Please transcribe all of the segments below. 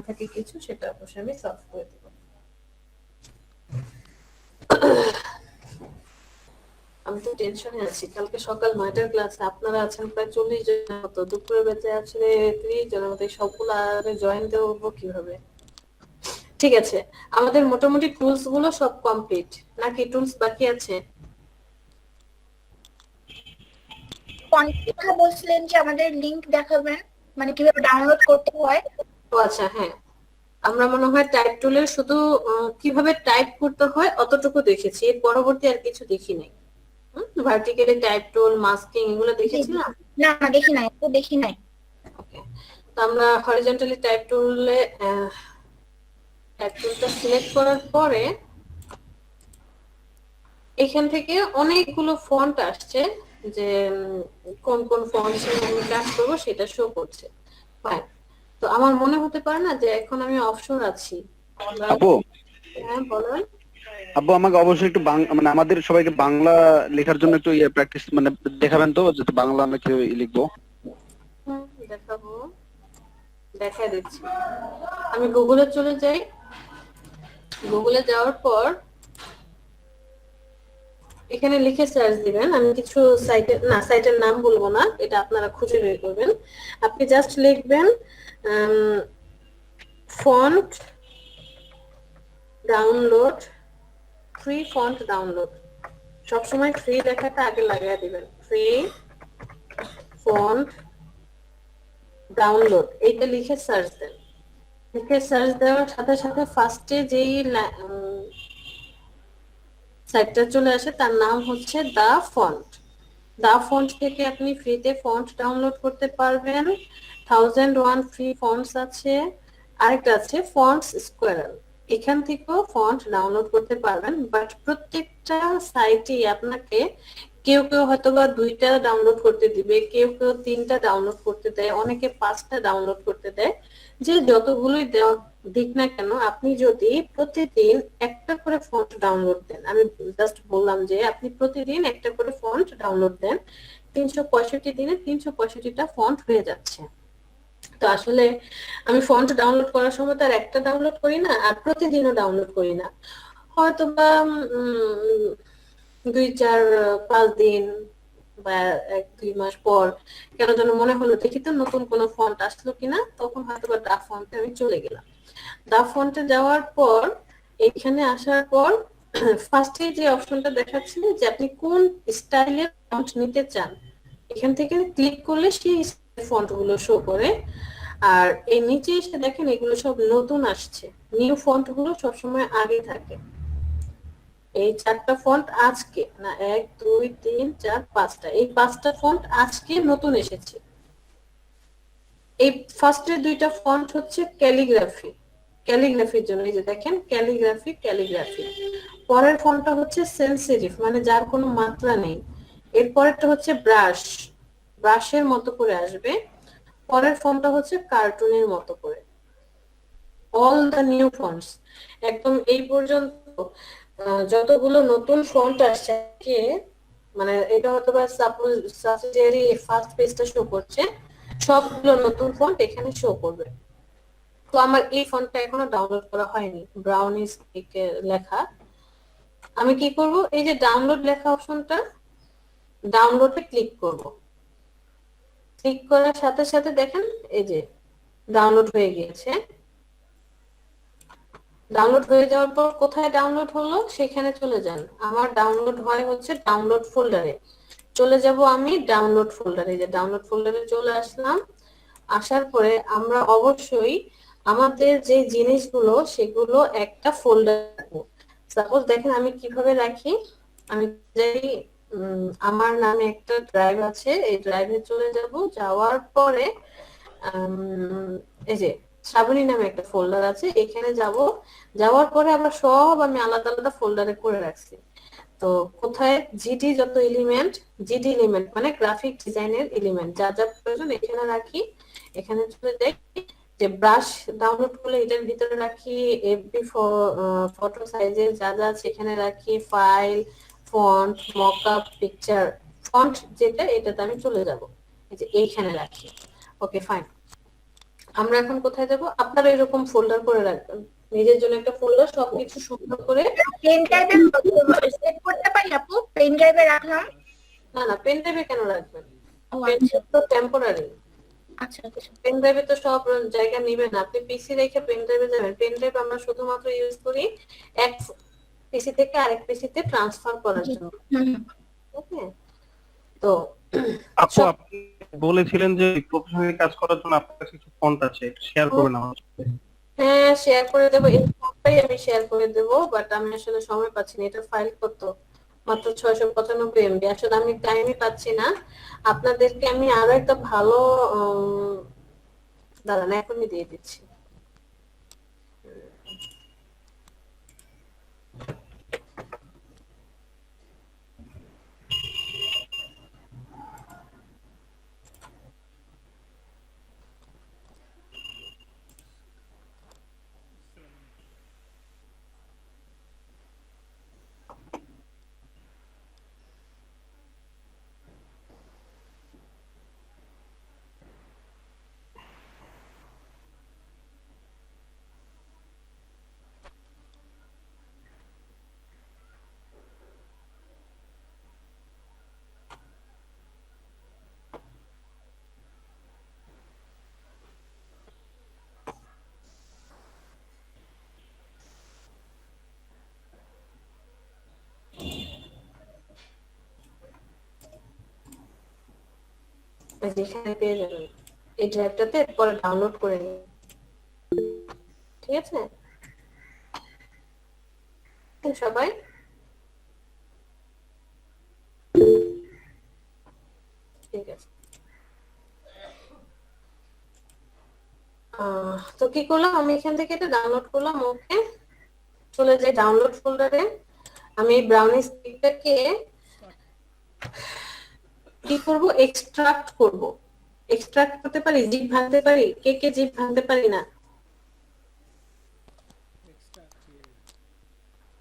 থাকে কিছু, সেটা অবশ্যই আমি সলভ করে দেব। আমি তো টেনশনে আছি, কালকে সকাল 9টার ক্লাসে আপনারা আছেন প্রায় 40 জনের মতো, দুপুরের বেঁচে আছে 30 জনের মতো, সবগুলো জয়েন দেবো কিভাবে? ঠিক আছে, আমাদের মোটামুটি টুলস গুলো সব কমপ্লিট, নাকি টুলস বাকি আছে? কথা বলছিলেন যে আমাদের লিংক দেখাবেন, মানে কিভাবে ডাউনলোড করতে হয়। ও আচ্ছা, হ্যাঁ, আমরা মনে হয় টাইপ টুলের শুধু কিভাবে টাইপ করতে হয় অতটুকু দেখেছি, এর পরবর্তী আর কিছু দেখি নাই। ভার্টিক্যালি টাইপ টুল, মাস্কিং, এগুলো দেখেছিলাম। না না, দেখি নাই, তো দেখি নাই। ওকে, তো আমরা হরিজন্টালি টাইপ টুলটা সিলেক্ট করার পরে এখান থেকে অনেকগুলো ফন্ট আসছে, যে কোন কোন ফন্ট আমি কাজ করবো সেটা শো করছে। ফাইন, তো আমার মনে হতে পারে না যে এখন আমি অফশোর আছি। আপু, হ্যাঁ বলেন। আপু আমাকে অবশ্যই একটু মানে আমাদের সবাইকে বাংলা লেখার জন্য একটু প্র্যাকটিস মানে দেখাবেন তো, যাতে বাংলা আমরা কিভাবে লিখবো। দেখাবো, দেখাই দিচ্ছি। আমি গুগলে চলে যাই, গুগলে যাওয়ার পর এখানে লিখে সার্চ দিবেন। আমি কিছু সাইটের নাম বলবো না, এটা আপনারা খুঁজে বের করবেন। আপনি জাস্ট লিখবেন font download, free font download. সবসময় ফ্রি লেখাটা আগে লাগিয়ে দিবেন, ফ্রি ফন্ট ডাউনলোড, এইটা লিখে সার্চ দেন। লিখে সার্চ দেওয়ার সাথে সাথে ফার্স্টে যেই সাইটটা চলে আসে তার নাম হচ্ছে দা ফন্ট। দা ফন্ট থেকে আপনি ফ্রিতে ফন্ট ডাউনলোড করতে পারবেন। 1001 ফ্রি ফন্টস আছে। আরেকটা আছে ফন্টস স্কোয়ারাল, এখান থেকেও ফন্ট ডাউনলোড করতে পারবেন। বাট প্রত্যেকটা সাইটই আপনাকে কেউ কেউ হয়তো বা 2টা ডাউনলোড করতে দিবে, কেউ কেউ 3টা ডাউনলোড করতে দেয়, অনেকে 5টা ডাউনলোড করতে দেয়। যে যতগুলোই দেওয়া দিক না কেন, আপনি যদি প্রতিদিন একটা করে ফন্ট ডাউনলোড দেন, আমি জাস্ট বললাম যে আপনি প্রতিদিন একটা করে ফন্ট ডাউনলোড দেন, 365 দিনে 365টা ফন্ট হয়ে যাচ্ছে। তো আসলে আমি ফন্ট ডাউনলোড করার সময় তার একটা ডাউনলোড করি না, আর প্রতিদিনও ডাউনলোড করি না। হয়তো বা 2-4-5 দিন বা 1-2 মাস পর কেন যেন মনে হলো দেখি তো নতুন কোনো ফন্ট আসলো কিনা, তখন হয়তো বা ডা ফন্টে আমি চলে গেলাম। ডা ফন্টে যাওয়ার পর এখানে আসার পর ফার্স্টে যে অপশনটা দেখাচ্ছে যে আপনি কোন স্টাইলের ফন্ট নিতে চান, এখান থেকে ক্লিক করলে সেই ফন্ট গুলো শো করে। আর এই নিচে এসে দেখেন এগুলো সব নতুন আসছে, নিউ ফন্ট গুলো সবসময় আগে থাকে। এই 4টা ফন্ট আজকে না, 1-2-3-4-5টা, এই 5টা ফন্ট আজকে নতুন এসেছে। এই ফার্স্টের 2টা ফন্ট হচ্ছে ক্যালিগ্রাফি, ক্যালিগ্রাফির জন্য, এই যে দেখেন ক্যালিগ্রাফি ক্যালিগ্রাফি। পরের ফন্টটা হচ্ছে সেন্সিটিভ, মানে যার কোনো মাত্রা নেই। এরপরেরটা হচ্ছে ব্রাশ, ব্রাশের মতো করে আসবে। পরের ফন্টটা হচ্ছে কার্টুনের মতো করে। অল দ্য নিউ ফন্টস, একদম এই পর্যন্ত যতগুলো নতুন ফন্ট আসছে, মানে এটা হয়তো বা সাপোজ সাবসিডিয়ারি ফার্স্ট পেজটা শো করছে, সবগুলো নতুন ফন্ট এখানে শো করবে। তো আমার এই ফন্টটা এখনো ডাউনলোড করা হয়নি, ব্রাউনিশ লেখা। আমি কি করব, এই যে ডাউনলোড লেখা অপশনটা, ডাউনলোডে ক্লিক করব। ক্লিক করার সাথে সাথে দেখেন এই যে ডাউনলোড হয়ে গিয়েছে। ডাউনলোড হয়ে যাওয়ার পর কোথায় ডাউনলোড হলো সেখানে চলে যান। আমার ডাউনলোড হয় হচ্ছে ডাউনলোড ফোল্ডারে, চলে যাব আমি ডাউনলোড ফোল্ডারে। যে ডাউনলোড ফোল্ডারে চলে আসলাম, আসার পরে আমরা অবশ্যই আমাদের যে জিনিসগুলো সেগুলো একটা ফোল্ডার রাখবো। সাপোজ দেখেন আমি কিভাবে রাখি, আমি যাই আমার নামে একটা ড্রাইভ আছে, এই ড্রাইভে চলে যাব, যাওয়ার পরে এই যে শ্রাবণী নামে একটা ফোল্ডার আছে, এখানে যাব। যাওয়ার পরে আবার সব আমি আলাদা আলাদা ফোল্ডারে করে রাখছি। তো কোথায় জিডি যত এলিমেন্ট, জিডি এলিমেন্ট মানে গ্রাফিক ডিজাইনের এলিমেন্ট, যা যা প্রয়োজন এখানে রাখি। এখানে চলে যাই, যে ব্রাশ ডাউনলোড করলে এটার ভিতরে রাখি, এফবি ফটো সাইজের যা যা আছে এখানে রাখি, file, font, mockup, picture, font যেটা এটাতে আমি চলে যাব, এই যে এইখানে রাখি। Okay fine. আমরা এখন কোথায় যাব? আপনারা এরকম ফোল্ডার করে রাখবেন, নিজের জন্য একটা ফোল্ডার, সবকিছু সুন্দর করে। পেন ড্রাইভে সেভ করতে পারি আপু? পেন ড্রাইভে রাখলাম। না না, পেন ড্রাইভে কেন রাখবেন? ও পেন আচ্ছা ড্রাইভ তো টেম্পোরারি। আচ্ছা আচ্ছা। পেন ড্রাইভে তো সব জায়গা নিবে না, আপনি পিসি রেখে পেন ড্রাইভে যাবেন। পেন ড্রাইভ আমরা শুধুমাত্র ইউজ করি এক পিসি থেকে আরেক পিসিতে ট্রান্সফার করার জি। জন্য। হুম। ওকে, তো আপু আপনি বলেছিলেন যে প্রফেশনালি কাজ করার জন্য আপনার কাছে কিছু ফন্ট আছে, শেয়ার করবেন আমার সাথে। হ্যাঁ শেয়ার করে দেবো, এই ফোনটাই আমি শেয়ার করে দেবো, বাট আমি আসলে সময় পাচ্ছি না। এটা ফাইল কত, মাত্র 695 MB, আসলে আমি টাইমই পাচ্ছি না। আপনাদেরকে আমি আরো একটা ভালো দাঁড়ান এখনই দিয়ে দিচ্ছি। যেখানে পেয়ে যাবেন এই ড্রাইভটাতে, পরে ডাউনলোড করে নিন, ঠিক আছে সবাই? ঠিক আছে। তো কি করলাম, আমি এখান থেকে এটা ডাউনলোড করলাম। ওকে, চলে যাই ডাউনলোড ফোল্ডারে। আমি ব্রাউনি স্টিকটাকে কি করব, এক্সট্রাক্ট করব। এক্সট্রাক্ট করতে পারি, জিপ ভাঙতে পারি? কে কে জিপ ভাঙতে পারি না?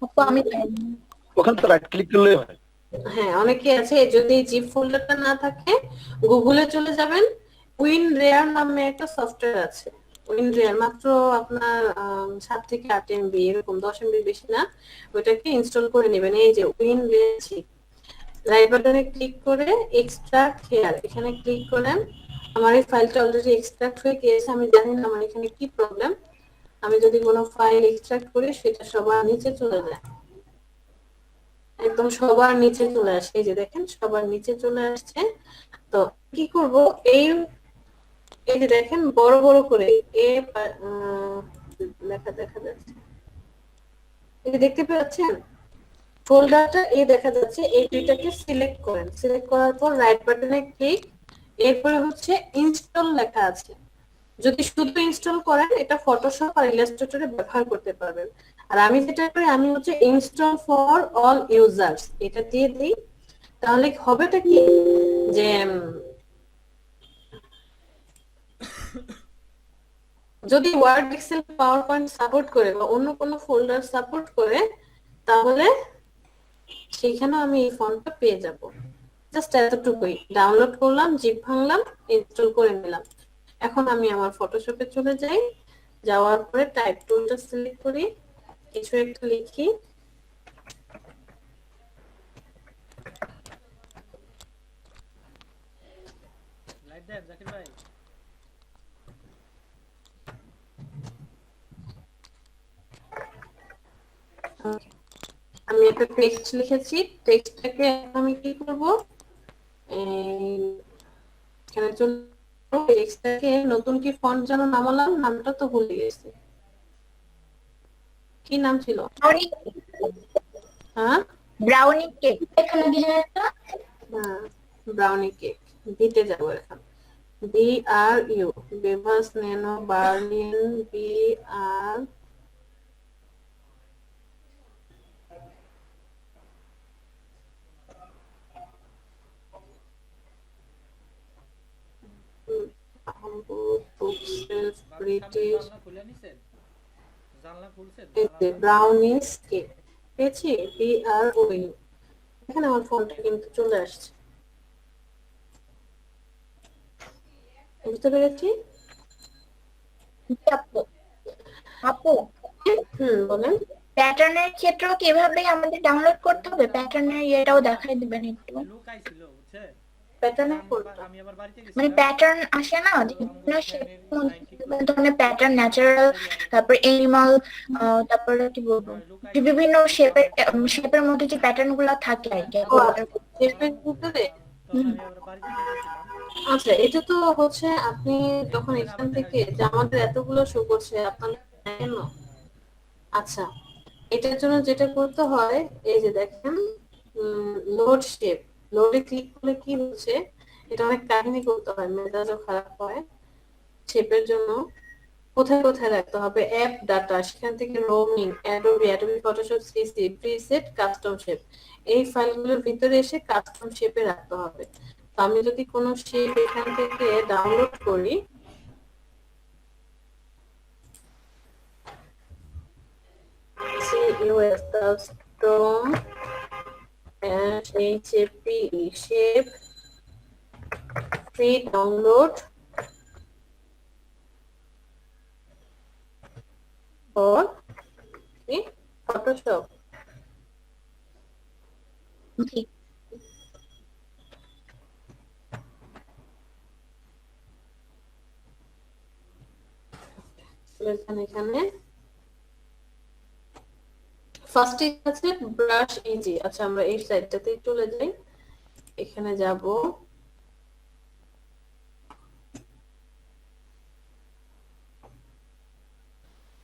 আপু আমি ওখানে তো রাইট ক্লিক করলেই হয়। হ্যাঁ, অনেকে আছে, যদি জিপ ফোল্ডারটা না থাকে গুগলে চলে যাবেন, উইন রেয়ার নামে একটা সফটওয়্যার আছে। উইন রেয়ার মাত্র আপনার 7 থেকে 8 MB, এরকম 10 MB বেশি না। ওইটাকে ইনস্টল করে নেবেন। এই যে উইন রেয়ার, রাইট বাটনে ক্লিক করে এক্সট্রাক্ট হেয়ার, এখানে ক্লিক করেন। আমার এই ফাইলটা অলরেডি এক্সট্রাক্ট হয়ে গিয়েছে, আমি জানি না আমার এখানে কি প্রবলেম। আমি যদি কোনো ফাইল এক্সট্রাক্ট করি সেটা সবার নিচে চলে যায়, একদম সবার নিচে চলে আসে। এই যে দেখেন সবার নিচে চলে আসছে। তো কি করব, এই এই যে দেখেন বড় বড় করে এ লেখা দেখা যাচ্ছে, এই যে দেখতে পাচ্ছেন ফোল্ডারটা এ দেখা যাচ্ছে। এই দুইটাকে সিলেক্ট করেন, সিলেক্ট করার পর রাইট বাটনে ক্লিক, এরপরে হচ্ছে ইনস্টল লেখা আছে। যদি শুধু ইনস্টল করেন এটা ফটোশপ আর ইলাস্ট্রেটরে ব্যবহার করতে পারবেন। আর আমি যেটা করি, আমি হচ্ছে ইনস্টল ফর অল ইউজার্স এটা দিয়ে দিই। তাহলে হবেটা কি, যে যদি Word, Excel, PowerPoint support করে বা অন্য কোনো ফোল্ডার সাপোর্ট করে, তাহলে সেখানে আমি এই ফন্টটা পেয়ে যাব। জাস্ট এতটুকুই, ডাউনলোড করলাম, জিপ ভাঙলাম, ইনস্টল করে নিলাম। এখন আমি আমার ফটোশপে চলে যাই, যাওয়ার পরে টাইপ টুলটা সিলেক্ট করি, কিছু একটা লিখি। আমি একটা টেক্সট লিখেছি, টেক্সটটাকে আমি কি করব, এখানে চলে টেক্সটটাকে নতুন কি ফন্ট যেন নামালাম, নামটা তো ভুলে গেছি, কি নাম ছিল? হ্যাঁ, ব্রাউনি কেক এখানে দিলে একটা। হ্যাঁ, ব্রাউনি কেক। দিতে যাবো এখন, BRU, বেভাস nano Berlin, BR British brownies cake পেয়েছি, BROU। এখানে আমার ফোনটা কিন্তু চলে আসছে, বুঝতে পেরেছি। জি আপু। আপু, বলেন। প্যাটার্নের ক্ষেত্রেও কি এভাবেই আমাদের ডাউনলোড করতে হবে? প্যাটার্নের ইয়েটাও দেখাই দিবেন একটু। প্যাটার্নের কোনটা? মানে প্যাটার্ন আসে না যে বিভিন্ন শেপের মধ্যে বিভিন্ন ধরনের প্যাটার্ন, ন্যাচারাল, তারপর এনিমাল, তারপরে কি বলবো, যে বিভিন্ন শেপের মধ্যে যে প্যাটার্ন গুলা থাকে আর কি ও আপু, ওটার। আচ্ছা, শেপের ভিতরে। হুম। আচ্ছা, এটা তো হচ্ছে আপনি যখন এখান থেকে যে আমাদের এতগুলো শো করছে আপনাদের কেন? আচ্ছা, এটার জন্য যেটা করতে হয়, এই যে দেখেন, লোড শেপ, লোডে ক্লিক করলে কি হচ্ছে, এটা অনেক কাহিনী করতে হয়, মেজাজও খারাপ হয়। শেপের জন্য কোথায় কোথায় রাখতে হবে, অ্যাপ ডাটা, সেখান থেকে roaming, Adobe Photoshop CC, preset, custom shape, এই ফাইলগুলোর ভিতরে এসে কাস্টম শেপে রাখতে হবে। তো আমি যদি কোনো শেপ এখান থেকে ডাউনলোড করি, CUS custom shape free download for Photoshop, জি। এখানে ফার্স্ট আছে ব্রাশ ইজি। আচ্ছা, আমরা এই সাইডটাতে চলে যাই, এখানে যাব,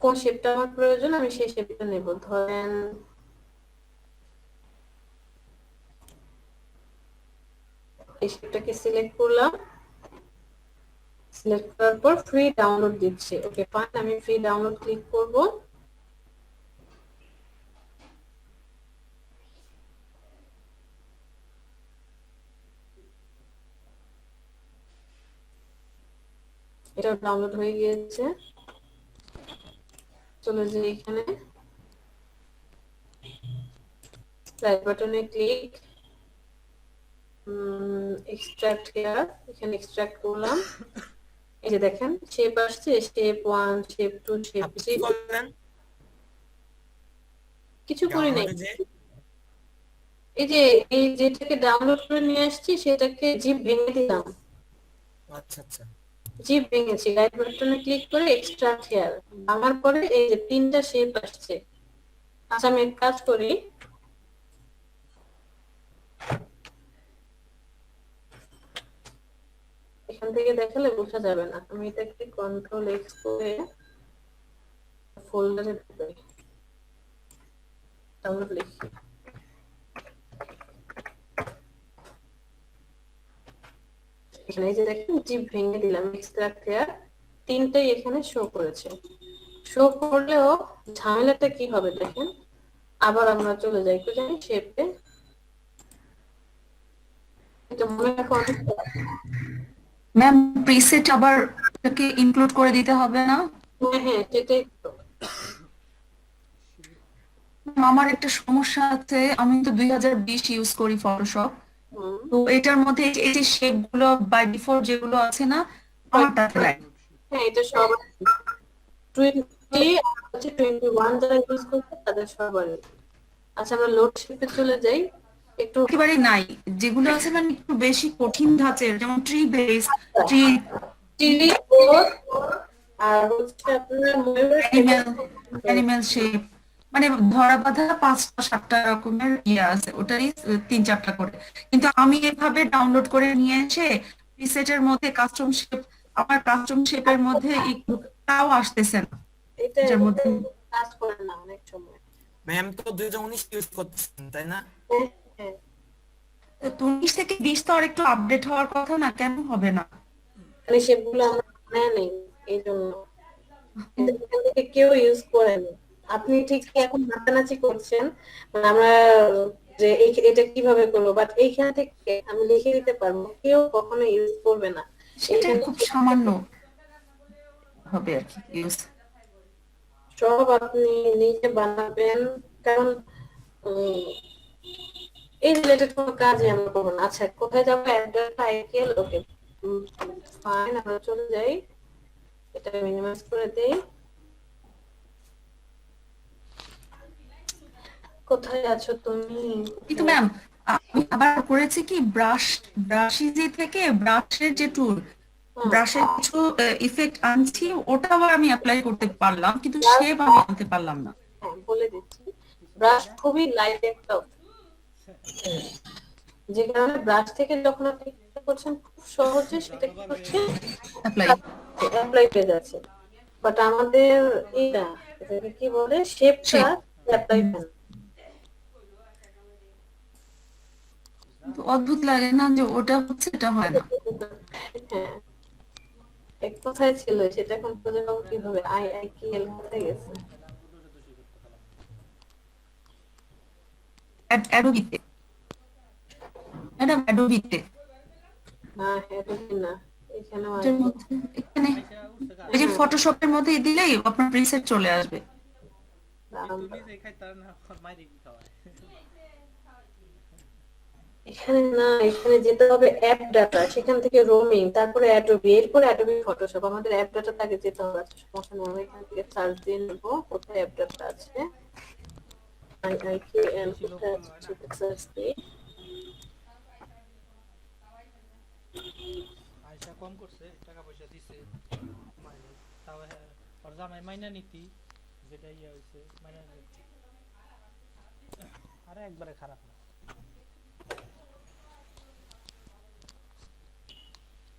কোন শেপটা আমার প্রয়োজন আমি সেই শেপটা নেব। ধরেন এই শেপটাকে সিলেক্ট করলাম, সিলেক্ট করার পর ফ্রি ডাউনলোড দিচ্ছে। ওকে ফাইন, আমি ফ্রি ডাউনলোড ক্লিক করব। এটা ডাউনলোড হয়ে গিয়েছে। চলে যাই এখানে, রাইট বাটনে ক্লিক, এক্সট্রাক্ট হেয়ার, এখানে এক্সট্রাক্ট করলাম। এই যে দেখেন শেপ আসছে, শেপ 1, শেপ 2, শেপ 3। কিছু করি নাই, এই যে এই যেটাকে ডাউনলোড করে নিয়ে আসছি সেটাকে জিপ ভেঙে দিলাম। আচ্ছা আচ্ছা। জিপ ভেঙেছি, রাইট বাটনে ক্লিক করে এক্সট্রাক্ট হেয়ার, ভাঙার পরে এই যে 3টা শেপ আসছে। আচ্ছা, আমি এক কাজ করি, এখান থেকে দেখালে বোঝা যাবে না, আমি এটাকে কন্ট্রোল এক্স করে ফোল্ডারে ঢুকাই, ডাউনলোড লিখি। এখানে এই যে দেখেন জিপ ভেঙে দিলাম, এক্সট্রাক্ট হেয়ার, 3টাই এখানে শো করেছে। শো করলেও ঝামেলাটা কি হবে দেখেন, আবার আমরা চলে যাই একটু জানি শেপে, এটা মনে রাখো অনেক। ম্যাম প্রিসেট আবার এটাকে ইনক্লুড করে দিতে হবে না? হ্যাঁ হ্যাঁ, সেটাই তো। আমার একটা সমস্যা আছে, আমি তো 2020 ইউজ করি ফটোশপ। হুম, তো এটার মধ্যে এই যে শেপ গুলো বাই ডিফল্ট যেগুলো আছে না, আমারটাতে নাই। হ্যাঁ এটা সব 20 আর হচ্ছে 21 যারা ইউজ করছে তাদের সবারই। আচ্ছা, আমরা লোড শেপে চলে যাই একটু। একেবারে নাই, যেগুলো আছে মানে একটু বেশি কঠিন ধাঁচের, যেমন ট্রি বেস, ট্রি, চিলি বোর্ড, আর হচ্ছে আপনার ময়ূরের অ্যানিমেল, অ্যানিমেল শেপ, মানে ধরা বাঁধা 5টা 7টা রকমের ইয়ে আছে, ওটারই 3 4টা করে। কিন্তু আমি এভাবে ডাউনলোড করে নিয়ে এসে প্রিসেটের মধ্যে কাস্টম শেপ, আমার কাস্টম শেপের মধ্যে একটু তাও আসতেছে না এটা এটার মধ্যে। কাজ করে না অনেক সময়। ম্যাম তো 2019 ইউজ করতেছেন তাই না? হ্যাঁ হ্যাঁ, তো 19 থেকে 20 তো আর একটু আপডেট হওয়ার কথা না, কেন হবে না? মানে সেগুলো আমরা বানায় নেই, এই জন্য এটা এখান থেকে কেউ ইউজ করেনি। আপনি ঠিক এখন নাচানাচি করছেন, মানে আমরা যে এটা কিভাবে করবো, বাট এইখান থেকে আমি লিখে দিতে পারবো, কেউ কখনো ইউজ করবে না। সেটা এইখানে খুব সামান্য হবে আর কি ইউজ। সব আপনি নিজে বানাবেন, কারণ উম, এই রিলেটেড কোনো কাজই আমরা করবো না। আচ্ছা, কোথায় যাবো, অ্যাড্রেস আইকেল, ওকে ফাইন, আমরা চলে যাই এটা মিনিমাইজ করে দেই। কোথায় আছো তুমি? কিন্তু ম্যাম আমি আবার করেছি কি ব্রাশিজি থেকে ব্রাশের যে টুল, হুম, ব্রাশের কিছু ইফেক্ট আনছি, ওটাও আমি অ্যাপ্লাই করতে পারলাম কিন্তু brush, শেপ আমি আনতে পারলাম না। হ্যাঁ বলে দিচ্ছি, ব্রাশ খুবই লাইট একটা যে কারণে ব্রাশ থেকে যখন আপনি কি করছেন খুব সহজে সেটা কি হচ্ছে অ্যাপ্লাই অ্যাপ্লাই পেয়ে যাচ্ছে। বাট আমাদের এটা এটাকে কি বলে শেপটা শেপ অ্যাপ্লাই পেন। কিন্তু অদ্ভুত লাগে না যে ওটা হচ্ছে এটা হয় না। হ্যাঁ, এক কথায় ছিল সেটা এখন খুঁজে পাবো কিভাবে? আই আই কি এল কোথায় গেছে? অ্যাডোবিতে ম্যাডাম, অ্যাডোবিতে না এটা না, এখানেও এটার আছে। মধ্যে এখানে এই যে ফটোশপের মধ্যে দিলেই আপনার প্রিসেট চলে আসবে। এখানে না, এখানে যেতে হবে অ্যাপ ডাটা, সেখান থেকে রোমিং, তারপরে অ্যাডোবি, এরপরে অ্যাডোবি ফটোশপ। আমাদের অ্যাপ ডাটা আগে যেতে হবে। আচ্ছা সমস্যা নেই, আমি এখান থেকে সার্চ দিয়ে নেবো কোথায় অ্যাপ ডাটা আছে। আই আই কে এল কোথায় আছে সেটা সার্চ দিই। আয়সা কম করছে, টাকা পয়সা দিছে মাইনে, তাও ওর জামাই মাইনা নীতি যেটা ইয়ে হয়েছে মাইনা নীতি আরে একবারে খারাপ না।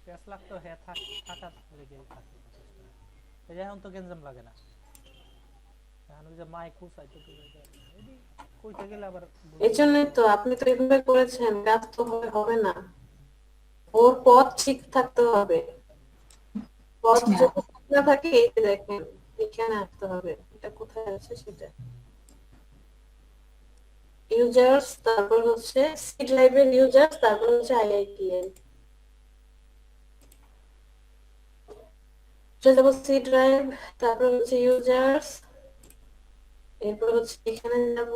পেঁয়াজ লাগতো হ্যাঁ থাকার লেগে থাকে, এই যে এখন তো গেঞ্জাম লাগে না। এখন ওই যে মাই কুসাইতে কইতে গেলে আবার এই জন্য তো আপনি তো এভাবে করেছেন, কাজ তো হবে না। ওর পথ ঠিক থাকতে হবে। পথ যদি ঠিক না থাকে, এই যে দেখেন এখানে আসতে হবে। এটা কোথায় আছে সেটা ইউজার্স, তারপর হচ্ছে সি ড্রাইভের ইউজার্স, তারপর হচ্ছে আইআইটিএল। চলে যাবো সি ড্রাইভ, তারপর হচ্ছে ইউজার্স, এরপর হচ্ছে এখানে যাব,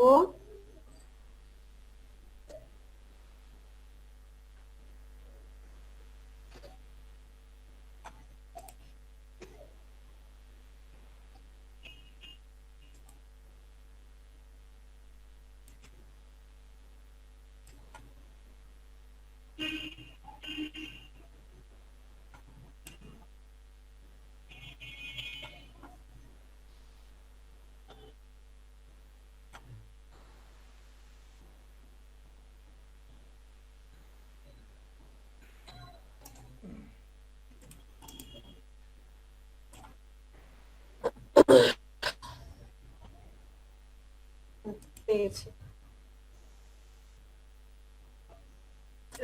পেয়েছি।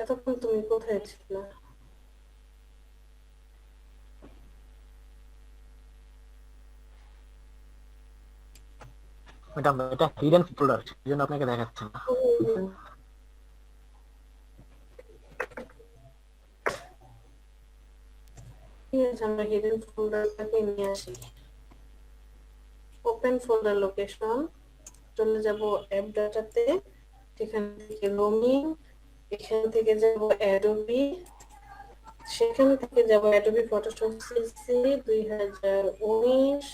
এতক্ষণ তুমি কোথায় ছিলে? ম্যাডাম এটা হিডেন ফোল্ডার, এই জন্য আপনাকে দেখাচ্ছে না। ঠিক আছে, আমরা হিডেন ফোল্ডারটাকে নিয়ে আসি। ওপেন ফোল্ডার লোকেশন, চলে যাব অ্যাপ ডাটাতে, সেখান থেকে রোমিং, এখান থেকে যাব অ্যাডোবি, সেখান থেকে যাব অ্যাডোবি ফটোশপ সিসি 2019,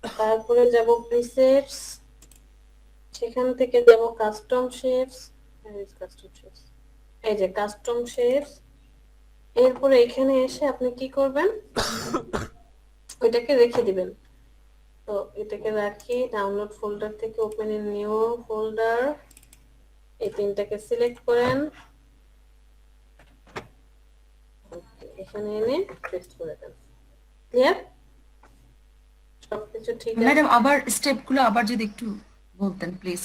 তারপরে যাব প্রিসেটস, সেখান থেকে যাব কাস্টম শেপস, এই যে কাস্টম শেপস। এরপরে এখানে এসে আপনি কি করবেন, ওইটাকে রেখে দিবেন। তো এটাকে রাখি, ডাউনলোড ফোল্ডার থেকে ওপেন ইন নিউ ফোল্ডার, এই তিনটাকে সিলেক্ট করেন, এখানে এনে পেস্ট করে দেন। ক্লিয়ার? সবকিছু ঠিক আছে? ম্যাডাম আবার স্টেপগুলো আবার যদি একটু বলতেন প্লিজ,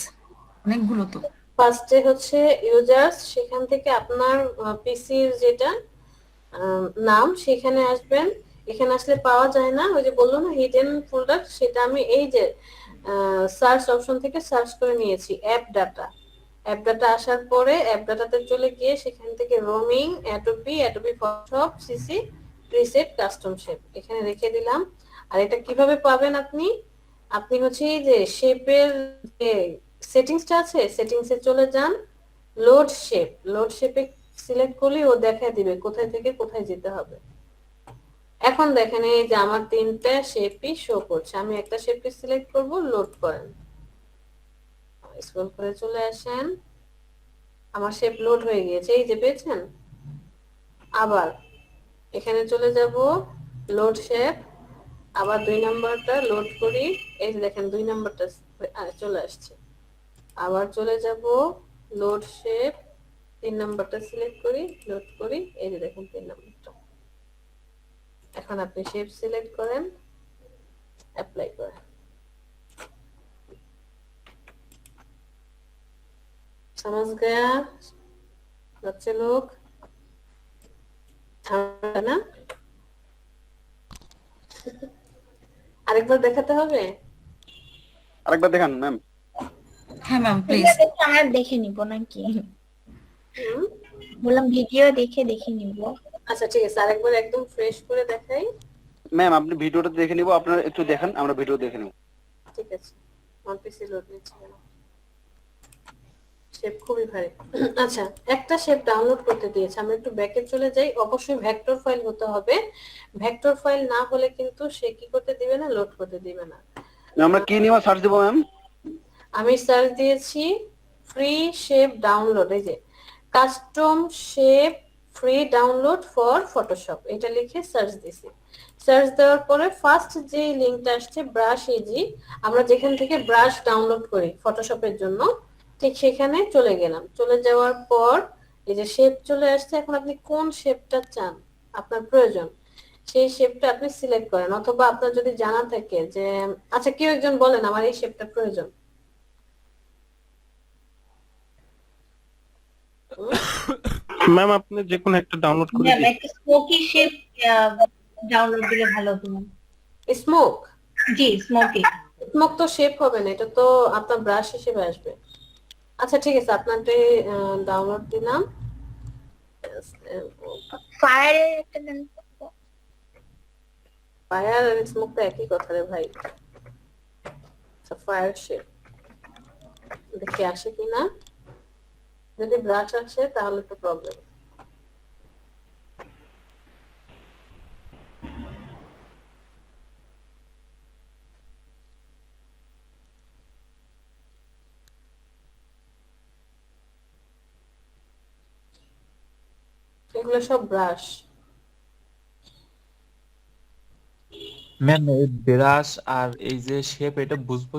অনেকগুলো তো। ফার্স্টে হচ্ছে ইউজার্স, সেখান থেকে আপনার পিসির যেটা নাম সেখানে আসবেন। এখানে আসলে পাওয়া যায় না, ওই যে বললো না হিডেন ফোল্ডার, সেটা আমি এই যে সার্চ অপশন থেকে সার্চ করে নিয়েছি অ্যাপ ডাটা। অ্যাপ ডাটা আসার পরে অ্যাপ ডাটাতে চলে গিয়ে সেখান থেকে roaming, Adobe Photoshop CC, preset, custom shape এখানে রেখে দিলাম। আর এটা কিভাবে পাবেন আপনি? আপনি হচ্ছে এই যে শেপের যে সেটিংসটা আছে, সেটিংসে চলে যান, লোড শেপে সিলেক্ট করলে ও দেখায় দিবে কোথায় থেকে কোথায় যেতে হবে। এখন দেখেন এই যে আমার 3টা শেপই শো করছে, আমি একটা শেপকে সিলেক্ট করব, লোড করেন, স্ক্রল করে চলে আসেন, আমার শেপ লোড হয়ে গিয়েছে, এই যে পেয়েছেন। আবার এখানে চলে যাব, লোড শেপ, আবার 2 নাম্বারটা লোড করি, এই যে দেখেন 2 নাম্বারটা চলে আসছে। আবার চলে যাব, লোড শেপ, 3 নাম্বারটা সিলেক্ট করি, লোড করি, এই যে দেখেন 3 নাম্বারটা। এখন আপনি শেপ সিলেক্ট করেন, অ্যাপ্লাই করেন। समझ गया बच्चे लोग? हाँ ना? আরেকবার দেখাতে হবে? আরেকবার দেখান ম্যাম। হ্যাঁ ম্যাম প্লিজ। ভিডিও দেখে আমরা দেখে নিব নাকি? হুম? বললাম ভিডিও দেখে নিব। আচ্ছা ঠিক আছে, আরেকবার একদম ফ্রেশ করে দেখাই। ম্যাম আপনি ভিডিওটা দেখে নিব, আপনারা একটু দেখেন, আমরা ভিডিও দেখে নেব। ঠিক আছে, আমার পিসি লোড নিচ্ছে কেন? শেপ খুবই ভারী। আচ্ছা, একটা শেপ ডাউনলোড করতে দিয়েছে, আমরা একটু ব্যাকে চলে যাই। অবশ্যই ভেক্টর ফাইল হতে হবে, ভেক্টর ফাইল না হলে কিন্তু সে কি করতে দিবে না, লোড করতে দিবে না। আমরা কি নিয়ে সার্চ দেব ম্যাম? আমি সার্চ দিয়েছি ফ্রি শেপ ডাউনলোড, এই যে custom shape free download for Photoshop, এটা লিখে সার্চ দিছি। সার্চ দেওয়ার পরে ফার্স্ট যে লিংকটা আসছে ব্রাশ ইজি, আমরা যেখান থেকে ব্রাশ ডাউনলোড করি ফটোশপের জন্য, ঠিক সেখানে চলে গেলাম। চলে যাওয়ার পর এই যে শেপ চলে আসছে, এখন আপনি কোন শেপটা চান, আপনার প্রয়োজন, সেই শেপটা আপনি সিলেক্ট করেন। অথবা আপনার যদি জানা থাকে যে, আচ্ছা কেউ একজন বলেন আমার এই শেপটা প্রয়োজন। ম্যাম আপনি যে কোনো একটা ডাউনলোড করে ম্যাম দিন। একটা স্মোকি শেপ ডাউনলোড দিলে ভালো হতো ম্যাম। স্মোক, জি স্মোকি। স্মোক তো শেপ হবে না, এটা তো আপনার ব্রাশ হিসেবে আসবে। আচ্ছা ঠিক আছে, আপনারটা ডাউনলোড দিলাম। ফায়ারের একটা দেন। ফায়ার আর স্মোক তো একই কথা রে ভাই। আচ্ছা ফায়ার শেপ দেখি আসে কিনা, যদি ব্রাশ আসে তাহলে তো প্রবলেম। এগুলো সব ব্রাশ। ম্যাম এই ব্রাশ আর এই যে শেপ এটা বুঝবো